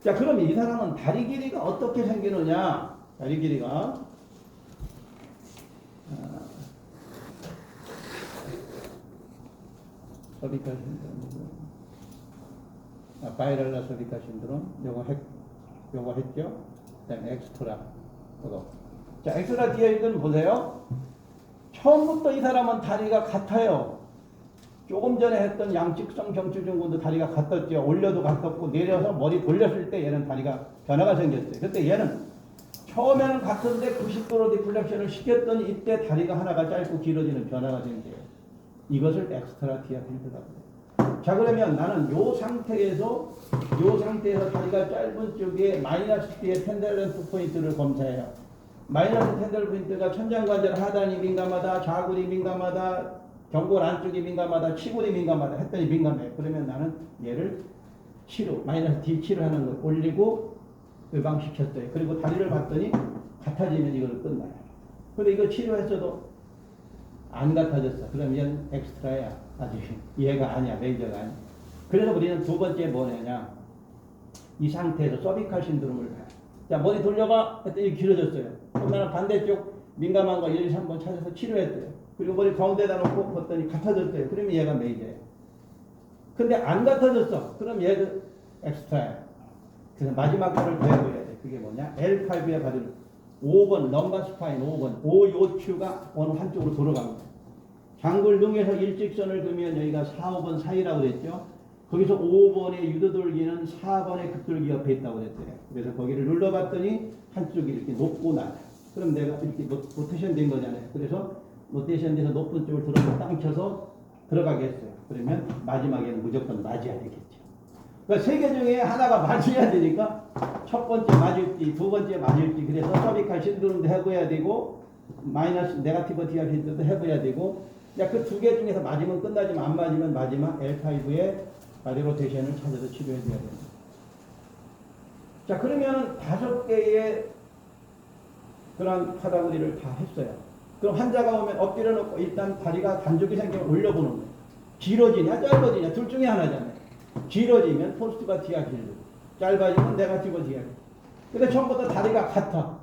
자, 그럼 이 사람은 다리 길이가 어떻게 생기느냐? 다리 길이가 서비칼 신드롬, 바이럴러 서비칼 신드롬, 요거 했죠? 그다음에 엑스트라, 이거. 자, 엑스트라 디아필드는 보세요. 처음부터 이 사람은 다리가 같아요. 조금 전에 했던 양측성 경추 증후군도 다리가 같았죠. 올려도 같았고 내려서 머리 돌렸을 때 얘는 다리가 변화가 생겼어요. 근데 얘는 처음에는 같은데 90도로 디플렉션을 시켰더니 이때 다리가 하나가 짧고 길어지는 변화가 생겨요. 이것을 엑스트라 디아필드라고 해요. 자, 그러면 나는 요 상태에서 다리가 짧은 쪽에 마이너스 T의 텐델런트 포인트를 검사해요. 마이너스 텐델런트 포인트가 천장관절 하단이 민감하다, 좌골이 민감하다, 경골 안쪽이 민감하다, 치골이 민감하다 했더니 민감해. 그러면 나는 얘를 치료, 마이너스 D7을 하는 걸 올리고 예방시켰어요. 그리고 다리를 봤더니 같아지면 이걸 끝나요. 근데 이거 치료했어도 안 같아졌어. 그러면 엑스트라야. 아직 얘가 아니야. 메이저가 아니야. 그래서 우리는 두 번째 뭐냐냐. 이 상태에서 서비칼 신드롬을 봐요. 자, 머리 돌려봐. 했더니 길어졌어요. 그럼 나는 반대쪽 민감한 거 1, 2, 3번 찾아서 치료했대요. 그리고 머리 가운데다 놓고 봤더니 같아졌대요. 그러면 얘가 메이저예요. 근데 안 같아졌어. 그럼 얘도 엑스트라야. 그래서 마지막 거를 배워야 돼. 그게 뭐냐? L5의 바디로 5번 넘바 스파인 5번 5 요추가 어느 한쪽으로 돌아갑니다. 장골 등에서 일직선을 그으면 여기가 4, 5번 사이라고 그랬죠. 거기서 5번의 유도돌기는 4번의 급돌기 옆에 있다고 그랬어요. 그래서 거기를 눌러봤더니 한쪽이 이렇게 높고 낮아. 그럼 내가 이렇게 로테이션 된 거잖아요. 그래서 로테이션 돼서 높은 쪽을 들어서 땅 쳐서 들어가겠어요. 그러면 마지막에는 무조건 맞아야 되겠죠. 그러니까 세 개 중에 하나가 맞아야 되니까 첫 번째 맞을지 두 번째 맞을지 그래서 서비칼 신드롬도 해봐야 되고 마이너스 네가티브 디아빈트도 해봐야 되고 그 두 개 중에서 맞으면 끝나지만 안 맞으면 마지막 L5의 바디 로테이션을 찾아서 치료해줘야 됩니다. 자, 그러면 5개의 그런 카다구리를 다 했어요. 그럼 환자가 오면 엎드려 놓고 일단 다리가 단족이 생기면 올려보는 거예요. 길어지냐 짧아지냐 둘 중에 하나잖아요. 길어지면 포스트가 디아 길고 짧아지면 네가티브 디아. 근데 처음부터 다리가 같아.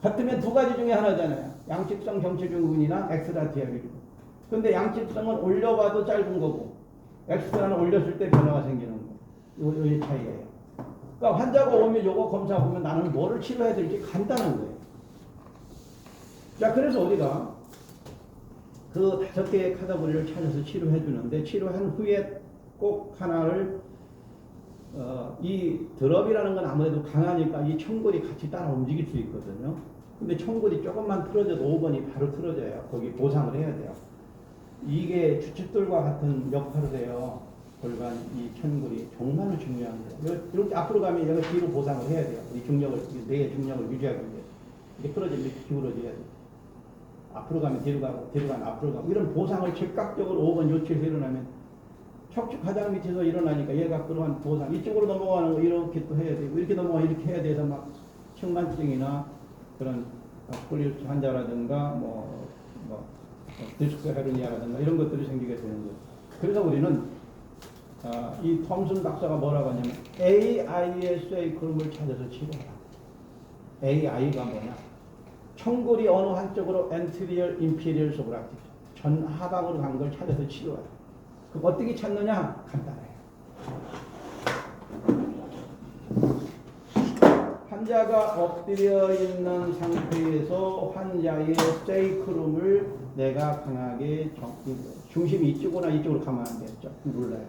같으면 두 가지 중에 하나잖아요. 양측성 경체증후군이나 엑스트라 디아 길고. 근데 양측성은 올려봐도 짧은 거고 엑스트라는 올렸을 때 변화가 생기는 거. 요 차이예요. 그러니까 환자가 오면 요거 검사 보면 나는 뭐를 치료해야 될지 간단한 거예요. 자, 그래서 우리가 그 5개의 카다구리를 찾아서 치료해 주는데 치료한 후에 꼭 하나를 이 드럽이라는 건 아무래도 강하니까 이 청골이 같이 따라 움직일 수 있거든요. 근데 청골이 조금만 틀어져도 5번이 바로 틀어져요. 거기 보상을 해야 돼요. 이게 주춧돌과 같은 역할을 해요. 골반 이 천골이 정말 중요한 거예요. 이렇게 앞으로 가면 얘가 뒤로 보상을 해야 돼요. 이 중력을 뇌의 중력을 유지하기 위해 이렇게 풀어지면 이렇게 기울어져야 돼요. 앞으로 가면 뒤로 가고 뒤로 가면 앞으로 가고 이런 보상을 즉각적으로 5번 요치에서 일어나면 척추 가장 밑에서 일어나니까 얘가 그러한 보상 이쪽으로 넘어가는 거 이렇게 또 해야 되고 이렇게 넘어가 이렇게 해야 돼서 막 척만증이나 그런 폴리우스 환자라든가 뭐 디스크 헤르니아라든가 이런 것들이 생기게 되는 거예요. 그래서 우리는 이 톰슨 박사가 뭐라고 하냐면 AISA 그룹을 찾아서 치료해라. AI가 뭐냐? 청골이 어느 한쪽으로 anterior inferior subarachnoid 전 하방으로 간 걸 찾아서 치료해라. 그럼 어떻게 찾느냐? 간단해요. 환자가 엎드려 있는 상태에서 환자의 세이크룸을 내가 강하게 중심이 이쪽으로나 이쪽으로 가면 안 되죠. 눌러요.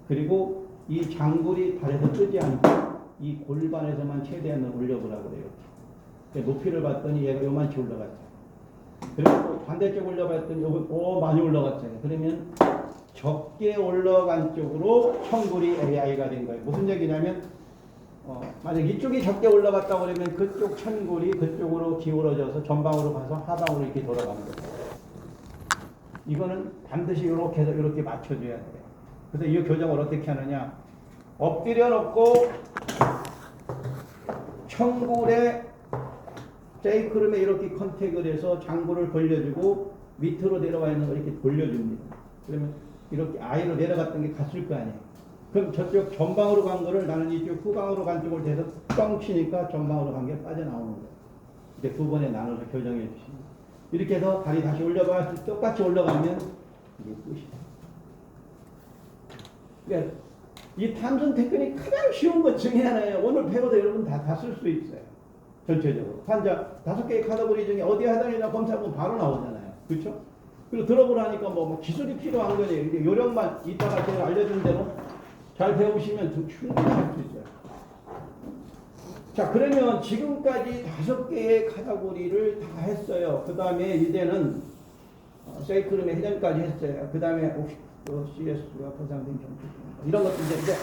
그리고 이 장골이 발에서 뜨지 않고 이 골반에서만 최대한 올려보라고 그래요. 높이를 봤더니 얘가 요만치 올라갔죠. 그리고 또 반대쪽 올려봤더니 많이 올라갔잖아요. 그러면 적게 올라간 쪽으로 청골이 AI가 된 거예요. 무슨 얘기냐면 만약 이쪽이 적게 올라갔다고 그러면 그쪽 천골이 그쪽으로 기울어져서 전방으로 가서 하방으로 이렇게 돌아가는 거예요. 이거는 반드시 이렇게 해서 이렇게 맞춰줘야 돼요. 그래서 이 교정을 어떻게 하느냐? 엎드려 놓고 청골의 세이크룸에 이렇게 컨택을 해서 장골을 벌려주고 밑으로 내려와 있는 걸 이렇게 돌려줍니다. 그러면 이렇게 아래로 내려갔던 게 갔을 거 아니에요. 그럼 저쪽 전방으로 간 거를 나는 이쪽 후방으로 간 쪽을 대서 뻥 치니까 전방으로 간 게 빠져나오는 거예요. 이제 두 번에 나눠서 교정해 주십니다. 이렇게 해서 다리 다시 올려봐 똑같이 올라가면 이게 끝이에요. 그러니까 이 탐슨 테크닉 가장 쉬운 것 중에 하나예요. 오늘 배워도 여러분 다 쓸 수 있어요. 전체적으로. 환자 5개의 카테고리 중에 어디에 해당이냐 검사하면 바로 나오잖아요. 그렇죠? 그리고 들어보라니까 뭐 기술이 필요한 거예요. 요령만 이따가 제가 알려준 대로 잘 배우시면 충분히 할 수 있어요. 자, 그러면 지금까지 5개의 카테고리를 다 했어요. 그 다음에 이제는 세이크룸의 회전까지 했어요. 그 다음에 또 CS가 보상된 경주 이런 것들 이제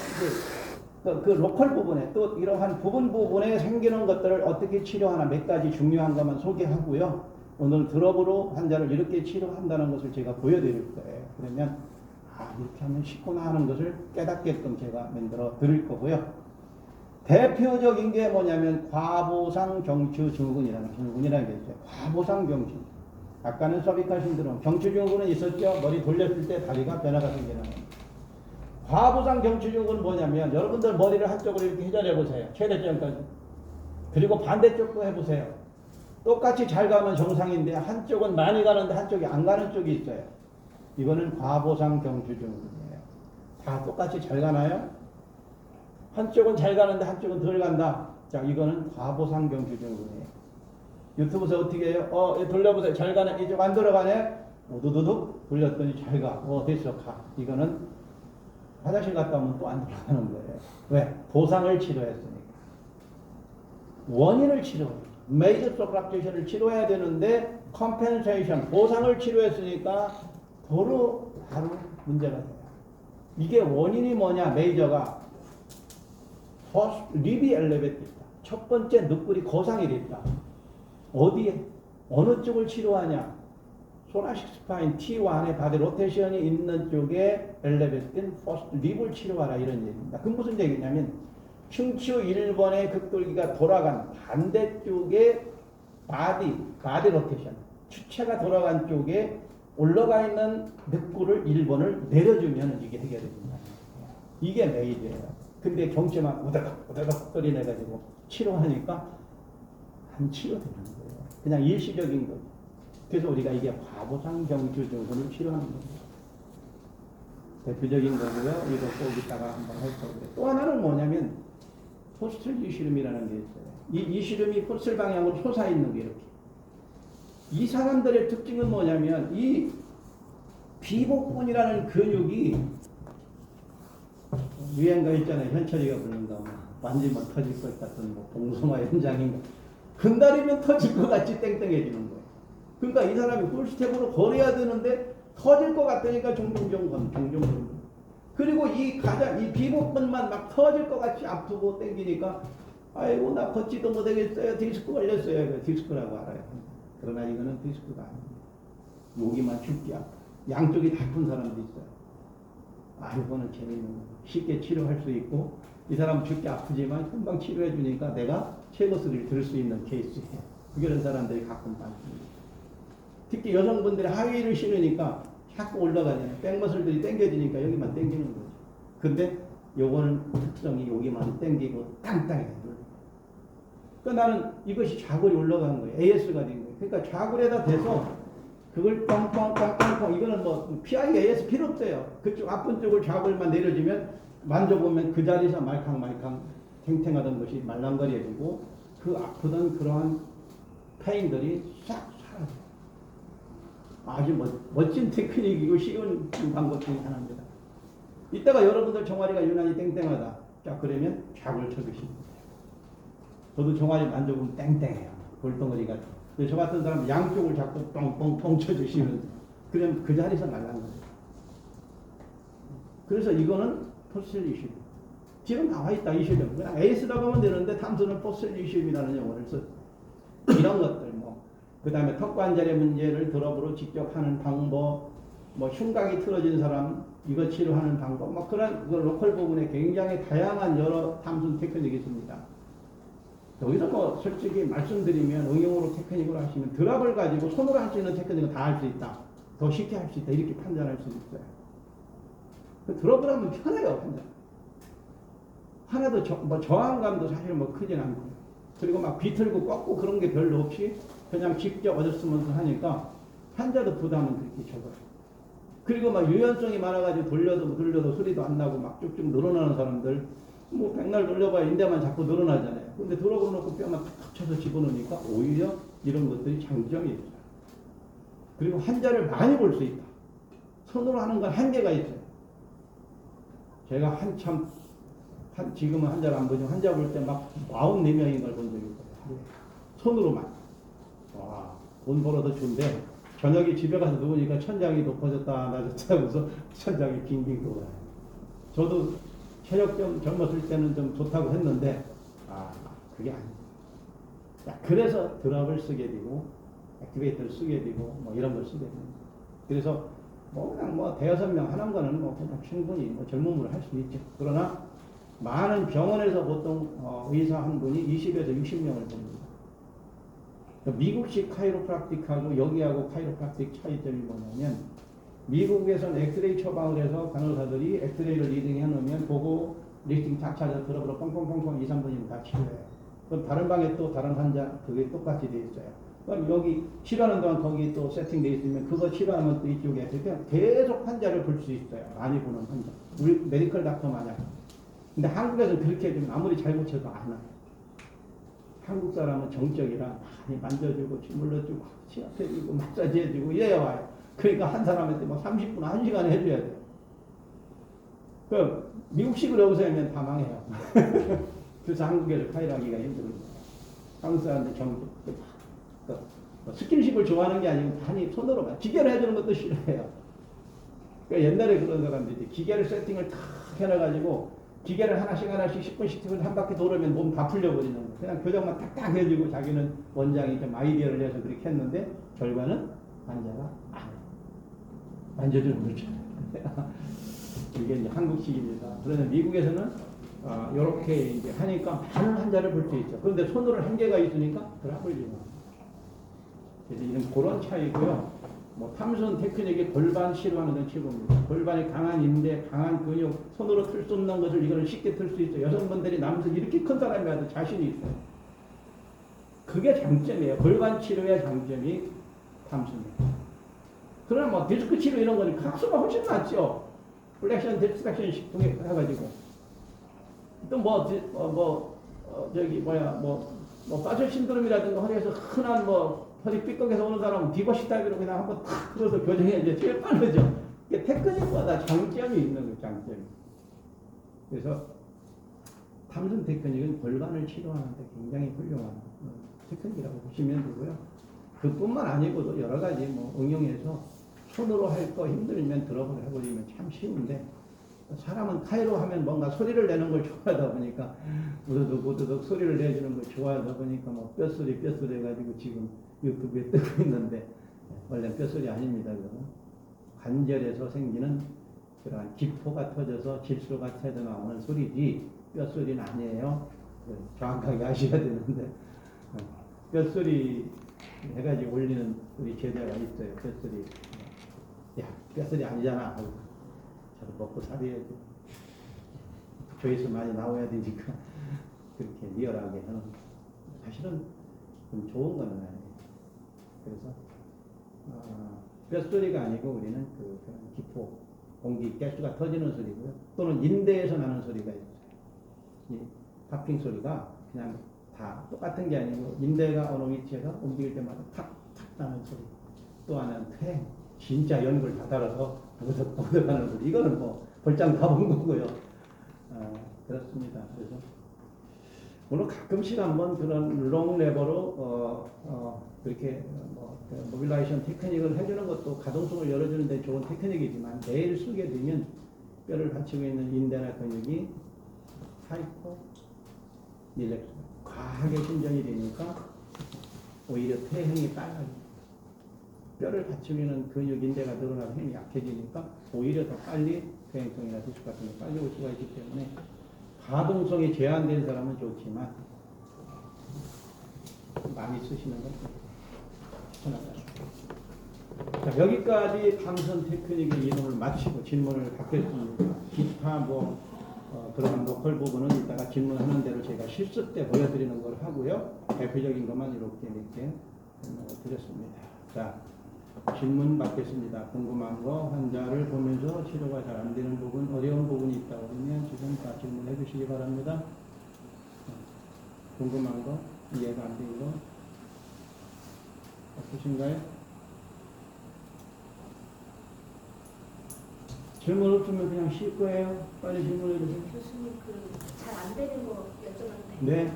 그 로컬 부분에 또 이러한 부분에 생기는 것들을 어떻게 치료하나 몇 가지 중요한 것만 소개하고요. 오늘 드롭으로 환자를 이렇게 치료한다는 것을 제가 보여드릴 거예요. 그러면 이렇게 하면 쉽구나 하는 것을 깨닫게끔 제가 만들어 드릴 거고요. 대표적인 게 뭐냐면 과보상 경추 증후군이라는 게 있어요. 과보상 경추. 아까는 서비컬 신드롬, 경추 증후군은 있었죠. 머리 돌렸을 때 다리가 변화가 생기는 겁니다. 과보상 경추 증후군은 뭐냐면 여러분들 머리를 한쪽으로 이렇게 회전해 보세요. 최대점까지. 그리고 반대쪽도 해보세요. 똑같이 잘 가면 정상인데 한쪽은 많이 가는데 한쪽이 안 가는 쪽이 있어요. 이거는 과보상 경추 증후군이에요. 다 똑같이 잘 가나요? 한쪽은 잘 가는데 한쪽은 덜 간다. 자, 이거는 과보상 경추 증후군이에요. 유튜브에서 어떻게 해요? 돌려보세요. 잘 가네. 이쪽 안 돌아가네? 오두두둑 돌렸더니 잘 가. 됐어. 가. 이거는 화장실 갔다 오면 또 안 돌아가는 거예요. 왜? 보상을 치료했으니까. 원인을 메이저 서브락테이션을 치료해야 되는데 컴펜세이션, 보상을 치료했으니까 바로 문제가 돼요. 이게 원인이 뭐냐? 메이저가 립이 엘리베이트 있다. 첫 번째 늑골이 고상이 됐다. 어디에? 어느 쪽을 치료하냐? 소라식 스파인 T1의 바디 로테이션이 있는 쪽에 엘리베이트된 퍼스트 립을 치료하라 이런 얘기입니다. 그 무슨 얘기냐면 흉추 1번의 극돌기가 돌아간 반대쪽에 바디 로테이션, 추체가 돌아간 쪽에 올라가 있는 늑골을 1번을 내려주면 이게 해결됩니다. 이게 메이저예요. 근데 경추만 우다닥 소리 내가지고 치료하니까 안 치료되는 거예요. 그냥 일시적인 거예요. 그래서 우리가 이게 과보상 경추 증후군을 치료하는 겁니다. 대표적인 거고요. 이거 꼭 이따가 한번 할 거고요. 또 하나는 뭐냐면 포스틀 이시름이라는 게 있어요. 이 이시름이 포스틀 방향으로 솟아있는 게 이렇게. 이 사람들의 특징은 뭐냐면 이 비복근이라는 근육이 유행가 있잖아요. 현철이가 부르는 거 만지면 터질 것 같은 봉숭아 현장인가. 근다리면 터질 것 같이 땡땡해지는 거예요. 그러니까 이 사람이 풀스텝으로 걸어야 되는데 터질 것 같으니까 종종. 그리고 이 비복근만 막 터질 것 같이 아프고 땡기니까 아이고 나 걷지도 못하겠어요. 디스크 걸렸어요. 디스크라고 알아요. 그러나 이거는 디스크가 아닙니다. 여기만 죽기 아파. 양쪽이 다 아픈 사람도 있어요. 이거는 재미있는 거예요. 쉽게 치료할 수 있고 이 사람 죽기 아프지만 금방 치료해 주니까 내가 최고 소리를 들을 수 있는 케이스예요. 그런 사람들이 가끔 많습니다. 특히 여성분들이 하의를 신으니까 자꾸 올라가잖아요. 백머슬들이 당겨지니까 여기만 당기는 거죠. 근데 요거는 특성이 여기만 당기고 땅땅해요. 그러니까 나는 이것이 좌골이 올라간 거예요. AS가 된 거예요. 그러니까 좌골에다 대서 그걸 뻥뻥뻥뻥뻥 이거는 뭐 PIAS 필요 없어요. 그쪽 아픈 쪽을 좌골만 내려주면 만져보면 그 자리에서 말캉말캉 탱탱하던 것이 말랑거려지고 그 아프던 그러한 페인들이 싹 사라져요. 아주 멋진 테크닉이고 쉬운 방법 중에 하나입니다. 이따가 여러분들 종아리가 유난히 땡땡하다. 자, 그러면 좌골 쳐주시면 돼요. 저도 종아리 만져보면 땡땡해요. 골덩어리가. 저 같은 사람 양쪽을 자꾸 뻥뻥뻥 쳐주시면 그러면 그 자리에서 말랑거려요. 그래서 이거는 포스텔 이슈. 지금 나와 있다 이슈죠. 그냥 에이스라고 하면 되는데 탐수는 포스텔 이슈이라는 용어를 써. 이런 것들 그 다음에 턱관절의 문제를 드롭으로 직접 하는 방법, 흉곽이 틀어진 사람 이거 치료하는 방법, 그런 로컬 부분에 굉장히 다양한 여러 탐수 테크닉이 있습니다. 여기서 솔직히 말씀드리면 응용으로 테크닉으로 하시면 드랍을 가지고 손으로 할 수 있는 테크닉은 다 할 수 있다. 더 쉽게 할 수 있다. 이렇게 판단할 수 있어요. 드롭을 하면 편해요. 판단. 하나도 저항감도 사실 크진 않고 그리고 막 비틀고 꺾고 그런 게 별로 없이 그냥 직접 얻었으면서 하니까 환자도 부담은 그렇게 적어요. 그리고 막 유연성이 많아가지고 돌려도 소리도 안 나고 막 쭉쭉 늘어나는 사람들 백날 돌려봐야 인대만 자꾸 늘어나잖아요. 근데 들어보고 놓고 뼈만 탁 쳐서 집어넣으니까 오히려 이런 것들이 장점이 있어요. 그리고 환자를 많이 볼 수 있다. 손으로 하는 건 한계가 있어요. 제가 지금은 환자를 안 보지만 환자 볼 때 막 44명인 걸 본 적이 있어요. 손으로만. 와, 돈 벌어도 좋은데 저녁에 집에 가서 누우니까 천장이 높아졌다 낮았다 하면서 천장이 빙빙 돌아요. 저도 체력 좀 젊었을 때는 좀 좋다고 했는데 그게 아니에요. 그래서 드랍을 쓰게 되고 액티베이터를 쓰게 되고 뭐 이런 걸 쓰게 됩니다. 그래서 뭐 그냥 뭐 대여섯 명 하는 거는 뭐 그냥 충분히 뭐 젊음으로 할 수 있죠. 그러나 많은 병원에서 보통 의사 한 분이 20에서 60명을 봅니다. 미국식 카이로프락틱하고 여기하고 카이로프락틱 차이점이 뭐냐면 미국에서는 엑스레이 처방을 해서 간호사들이 엑스레이를 리딩해 놓으면 보고 리스팅 탁 찾아서 들어보러 뻥뻥뻥뻥 2, 3분이면 다 치료해요. 그럼 다른 방에 또 다른 환자 그게 똑같이 돼 있어요. 그럼 여기 치료하는 동안 거기 또 세팅돼 있으면 그거 치료하면 또 이쪽에 그러니까 계속 환자를 볼 수 있어요. 많이 보는 환자. 우리 메디컬 닥터 마냥. 근데 한국에서는 그렇게 좀 아무리 잘 고쳐도 안 와요. 한국 사람은 정적이라 많이 만져주고 주물러주고 치료해주고 마사지해주고 이래야 와요. 그러니까 한 사람한테 뭐 30분, 1시간 해줘야 돼요. 그 미국식으로 여기서 하면 다 망해요. 그래서 한국에서 카이로하기가 힘들어요. 한국 사람들 정적. 스킨십을 좋아하는 게 아니고 많이 손으로만 기계를 해주는 것도 싫어해요. 그러니까 옛날에 그런 사람들이 기계를 세팅을 탁 해놔가지고 기계를 하나씩 10분씩 한 바퀴 돌으면 몸 다 풀려버리는 거예요. 그냥 교정만 탁탁 해주고 자기는 원장이 좀 아이디어를 내서 그렇게 했는데 결과는 환자가 만져주는 거죠. 이게 이제 한국식입니다. 그런데 미국에서는 이렇게 이제 하니까 많은 환자를 볼 수 있죠. 그런데 손으로 한계가 있으니까 드랍을 이용합니다. 그래서 이런 그런 차이고요. 뭐 탐선 테크닉이 골반 치료하는 건 최고입니다. 골반이 강한 인대, 강한 근육, 손으로 틀 수 없는 것을 이거는 쉽게 틀 수 있어요. 여성분들이 남성 이렇게 큰 사람이 와도 자신이 있어요. 그게 장점이에요. 골반 치료의 장점이 탐선이에요. 그러나 뭐 디스크 치료 이런 거는 각수가 훨씬 낫죠. 플렉션, 디스트랙션 통해 해가지고 또 빠져 신드롬이라든가 허리에서 흔한 허리 삐걱에서 오는 사람은 디버시 타입으로 그냥 한번 탁 들어서 교정해 이제 제일 빠르죠. 이게 테크닉마다 장점이 있는 거예요, 장점이. 그래서 탐선 테크닉은 골반을 치료하는데 굉장히 훌륭한 테크닉이라고 보시면 되고요. 그뿐만 아니고도 여러 가지 응용해서 손으로 할 거 힘들면 드롭을 해버리면 참 쉬운데 사람은 카이로 하면 뭔가 소리를 내는 걸 좋아하다 보니까 우드득 소리를 내주는 걸 좋아하다 보니까 뼈소리 해가지고 지금 유튜브에 뜨고 있는데 원래 뼈소리 아닙니다. 그거는 관절에서 생기는 그러한 기포가 터져서 질소가 터져 나오는 소리지 뼈소리는 아니에요. 정확하게 아셔야 되는데 뼈소리 해가지고 올리는 우리 제자가 있어요. 뼈소리. 야, 뼈소리 아니잖아. 저도 먹고 살아야지. 조회수 많이 나와야 되니까 그렇게 리얼하게 하는 사실은 좀 좋은 건 아니에요. 그래서 뼈소리가 아니고 우리는 그런 기포, 공기, 가스가 터지는 소리고요. 또는 인대에서 나는 소리가 있어요. 이 팝핑 소리가 그냥 다 똑같은 게 아니고 인대가 어느 위치에서 움직일 때마다 탁탁 나는 소리. 또 하나는 퇴행, 진짜 연골 다 달아서 버덕버덕 하는 소리. 이거는 벌장 다 본 거고요. 그렇습니다. 그래서 물론 가끔씩 한번 그런 롱 레버로 그렇게 모빌라이션 테크닉을 해주는 것도 가동성을 열어주는데 좋은 테크닉이지만 매일 쓰게 되면 뼈를 받치고 있는 인대나 근육이 하이퍼 릴렉스 과하게 신전이 되니까 오히려 퇴행이 빨라요. 뼈를 받치고 있는 근육 인대가 늘어나서 힘이 약해지니까 오히려 더 빨리 퇴행성이나 디스크 같은 게 빨리 올 수가 있기 때문에 가동성이 제한된 사람은 좋지만 많이 쓰시는 건 추천합니다. 자, 여기까지 탐선 테크닉의 이론을 마치고 질문을 받겠습니다. 기타 그런 로컬 부분은 이따가 질문하는 대로 제가 실습 때 보여드리는 걸 하고요. 대표적인 것만 이렇게 드렸습니다. 자, 질문 받겠습니다. 궁금한 거 환자를 보면서 치료가 잘 안 되는 부분, 어려운 부분이 있다고 하면 지금 다 질문해 주시기 바랍니다. 궁금한 거, 이해가 안 되는 거 없으신가요? 질문 없으면 그냥 쉴 거예요. 빨리 질문해 주세요. 교수님 잘 안 되는 거 여쭤봤는데 네.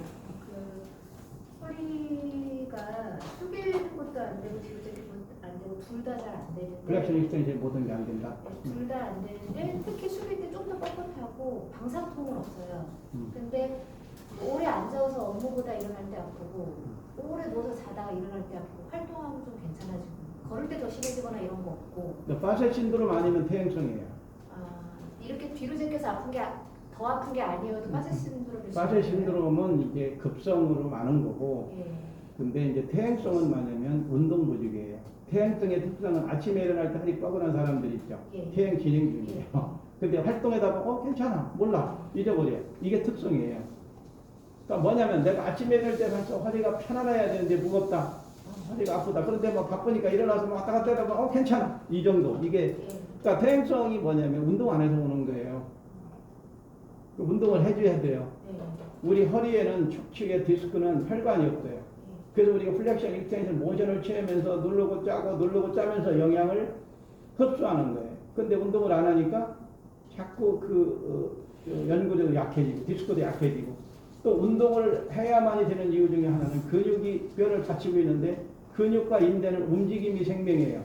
허리가 숙이는 것도 안 되고 뒤로 되는 것도 안 되고 되고 둘 다 잘 안 되는데 플렉션 익스텐션 모든 게 안 된다. 둘 다 안 되는데 특히 수비 때 좀 더 뻣뻣하고 방사통은 없어요. 근데 오래 앉아서 업무보다 일어날 때 아프고 오래 누워서 자다가 일어날 때 아프고 활동하면 좀 괜찮아지고 걸을 때 더 심해지거나 이런 거 없고 파셋 신드롬 아니면 퇴행성이에요. 이렇게 뒤로 제껴서 아픈 게 더 아픈 게 아니어도 파셋 신드롬일 수 파셋 있어요. 신드롬은 이게 급성으로 많은 거고, 예. 근데 이제 퇴행성은 뭐냐면 운동 부족이에요. 퇴행성의 특성은 아침에 일어날 때 허리 뻐근한 사람들 있죠. 예. 퇴행 진행 중이에요. 근데 활동에다 보고 괜찮아, 몰라, 잊어버려. 이게 특성이에요. 그러니까 뭐냐면 내가 아침에 일어날 때 벌써 허리가 편안해야 되는데 무겁다. 허리가 아프다. 그런데 뭐 바쁘니까 일어나서 뭐 왔다 갔다 하다 보면 괜찮아. 이 정도. 이게 예. 그러니까 퇴행성이 뭐냐면 운동 안 해서 오는 거예요. 운동을 해줘야 돼요. 예. 우리 허리에는 축축의 디스크는 혈관이 없어요. 그래서 우리가 플렉션 익스텐션 모션을 취하면서 누르고 짜고 누르고 짜면서 영향을 흡수하는 거예요. 근데 운동을 안 하니까 자꾸 연구도 약해지고 디스크도 약해지고 또 운동을 해야만이 되는 이유 중에 하나는 근육이 뼈를 받치고 있는데 근육과 인대는 움직임이 생명이에요.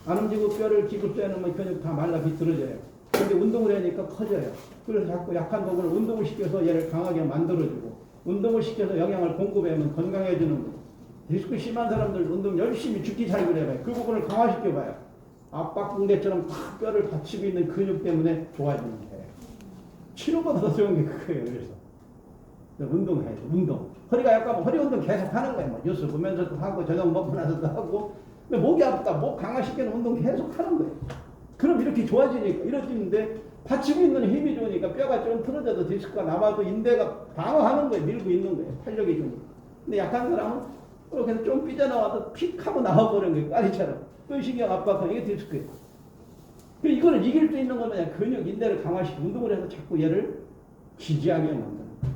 안 움직이고 뼈를 기부해 놓으면 근육 다 말라 비틀어져요. 근데 운동을 하니까 커져요. 그래서 자꾸 약한 부분을 운동을 시켜서 얘를 강하게 만들어주고 운동을 시켜서 영양을 공급하면 건강해지는 거예요. 디스크 심한 사람들 운동 열심히 죽기 살기를 해봐요. 그 부분을 강화시켜봐요. 압박붕대처럼 탁 뼈를 받치고 있는 근육 때문에 좋아지는 거예요. 치료보다 더 좋은 게 그거예요. 그래서 운동해야 돼. 운동. 허리가 약하면 허리 운동 계속 하는 거예요. 뭐 뉴스 보면서도 하고 저녁 먹고 나서도 하고. 근데 목이 아프다. 목 강화시키는 운동 계속 하는 거예요. 그럼 이렇게 좋아지니까 이러지는데 받치고 있는 힘이 좋으니까 뼈가 좀 틀어져도 디스크가 남아도 인대가 방어하는 거예요. 밀고 있는 거예요. 탄력이 좋으니까. 근데 약한 사람은 그렇게 좀 삐져나와도 픽 하고 나와버리는 거예요. 까리처럼. 뼈신경 압박하는 이게 디스크예요. 이거를 이길 수 있는 건 그냥 근육, 인대를 강화시키고 운동을 해서 자꾸 얘를 지지하게 만드는 거예요.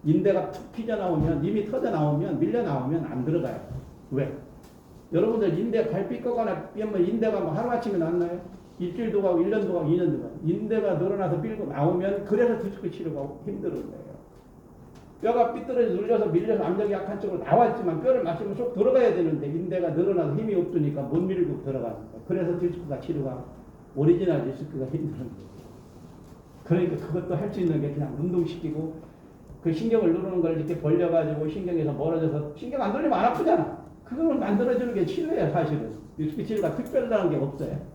인대가 툭 삐져나오면, 이미 터져나오면, 밀려나오면 안 들어가요. 왜? 여러분들 인대 발 삐거거나 인대가 뭐 하루아침에 났나요? 일주일도 가고 1년도 가고 2년도 가고 인대가 늘어나서 밀고 나오면 그래서 디스크 치료가 힘든 거예요. 뼈가 삐뚤어져 눌려서 밀려서 압력이 약한 쪽으로 나왔지만 뼈를 맞추면 쏙 들어가야 되는데 인대가 늘어나서 힘이 없으니까 못 밀고 들어가는 거예요. 그래서 디스크가 치료가 오리지널 디스크가 힘든 거예요. 그러니까 그것도 할 수 있는 게 그냥 운동시키고 그 신경을 누르는 걸 이렇게 벌려가지고 신경에서 멀어져서 신경 안 돌리면 안 아프잖아. 그걸 만들어주는 게 치료예요. 사실은 디스크 치료가 특별하다는 게 없어요.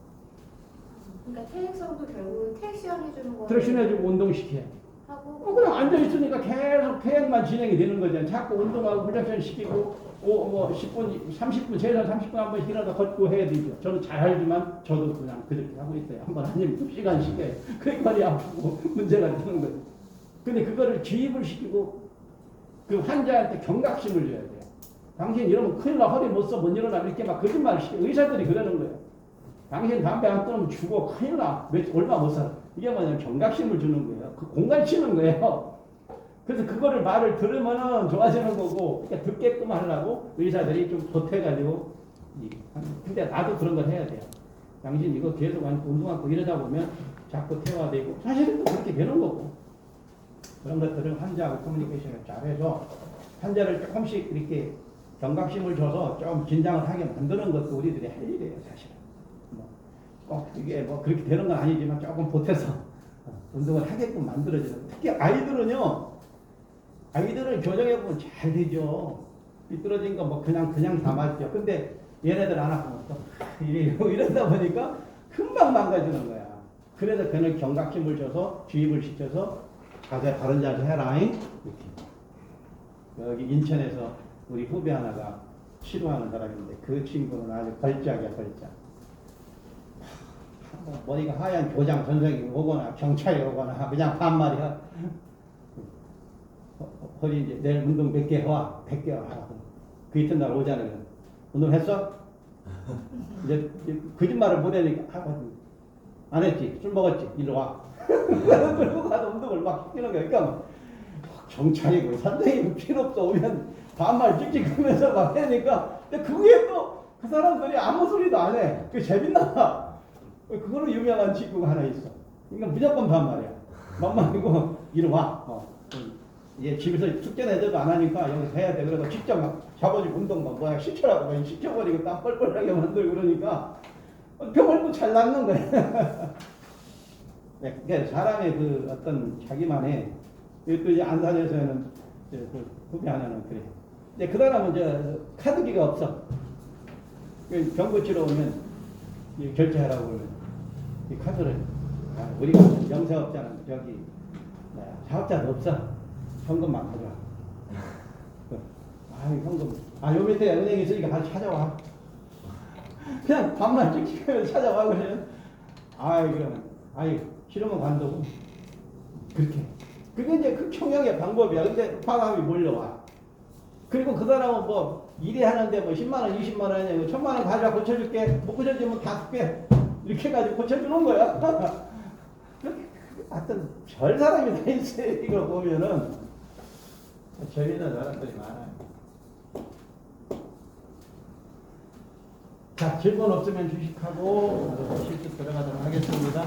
그러니까 퇴행성도 결국은 퇴행시험 해주는 거. 트레신해주고 운동시켜요. 하고. 그냥 앉아있으니까 계속 퇴행만 진행이 되는 거잖아요. 자꾸 운동하고 훈련션 시키고, 10분, 30분, 최소 30분 한 번씩 일어나서 걷고 해야 되죠. 저는 잘 알지만 저도 그냥 그렇게 하고 있어요. 한번 아니면 2시간 시켜요. 그러니까 머리 아프고 문제가 되는 거예요. 근데 그거를 주입을 시키고 그 환자한테 경각심을 줘야 돼요. 당신 이러면 큰일 나, 허리 못 써, 못 일어나, 이렇게 막 거짓말을 시켜. 의사들이 그러는 거예요. 당신 담배 안 끊으면 죽어, 큰일 나, 얼마 못 살아. 이게 뭐냐면 경각심을 주는 거예요. 그 공간 치는 거예요. 그래서 그거를 말을 들으면은 좋아지는 거고, 그러니까 듣게끔 하려고 의사들이 좀 보태가지고, 근데 나도 그런 걸 해야 돼요. 당신 이거 계속 운동하고 이러다 보면 자꾸 퇴화되고, 사실은 또 그렇게 되는 거고. 그런 것들을 환자하고 커뮤니케이션을 잘해서 환자를 조금씩 이렇게 경각심을 줘서 좀 긴장을 하게 만드는 것도 우리들이 할 일이에요, 사실은. 꼭 이게 뭐 그렇게 되는 건 아니지만 조금 보태서 운동을 하게끔 만들어지는. 특히 아이들은 교정해보면 잘 되죠. 삐뚤어진 거 뭐 그냥 다 맞죠. 근데 얘네들 안 하고 또 이러다 보니까 금방 망가지는 거야. 그래서 걔는 경각심을 줘서 주입을 시켜서 자세, 바른 자세 해라. 이렇게. 여기 인천에서 우리 후배 하나가 치료하는 사람인데 그 친구는 아주 걸작이야, 걸작. 머리가 하얀 교장 선생님이 오거나 경찰이 오거나 그냥 반말이야. 허리 이제 내일 운동 100개 해와. 100개 하라고. 그 이튿날 오잖아요. 운동했어? 이제 거짓말을 못 하니까 하거든. 안 했지? 술 먹었지? 일로 와. 그러고 가서 운동을 막 시키는 거야. 그러니까 경찰이고 선생님이 필요 없어. 오면 반말 찍찍하면서 막 하니까 근데 그게 또 그 사람들이 아무 소리도 안 해. 그게 재밌나? 그거로 유명한 친구가 하나 있어. 그러니까 무조건 반말이야. 반말이고 이리 와. 이제 집에서 숙제 내줘도 안 하니까 여기서 해야 돼. 그래서 직접 막 잡아주고 운동만 뭐야 시켜라고 막 시켜버리고 땀 뻘뻘하게 만들고 그러니까 병을 또 잘 낫는 거야. 네, 그러니까 사람의 그 어떤 자기만의 또 이제 안산에서는 그 후배 하나는 그래. 이제 그 사람은 이제 카드기가 없어. 병고 치러 오면 결제하라고 그러면 이 카드를 우리가 영세업자는 저기 사업자도 없어. 현금만 가져와. 현금. 요 밑에 은행 있으니까 다시 찾아와. 그냥 밥만 찍히면 찾아와 그러면 그러면 싫으면 관두고 그렇게. 그게 이제 그 총영의 방법이야. 근데 파감이 몰려와. 그리고 그 사람은 뭐 일이 하는데 뭐 10만 원, 20만 원이냐, 1000만 원 가져와 고쳐줄게. 못 고쳐주면 다 줄게. 이렇게 해가지고 고쳐주는 거야. 하여튼 별 사람이 다 있어요. 이거 보면은 재미있는 사람들이 많아요. 자, 질문 없으면 주식하고 실습 들어가도록 하겠습니다.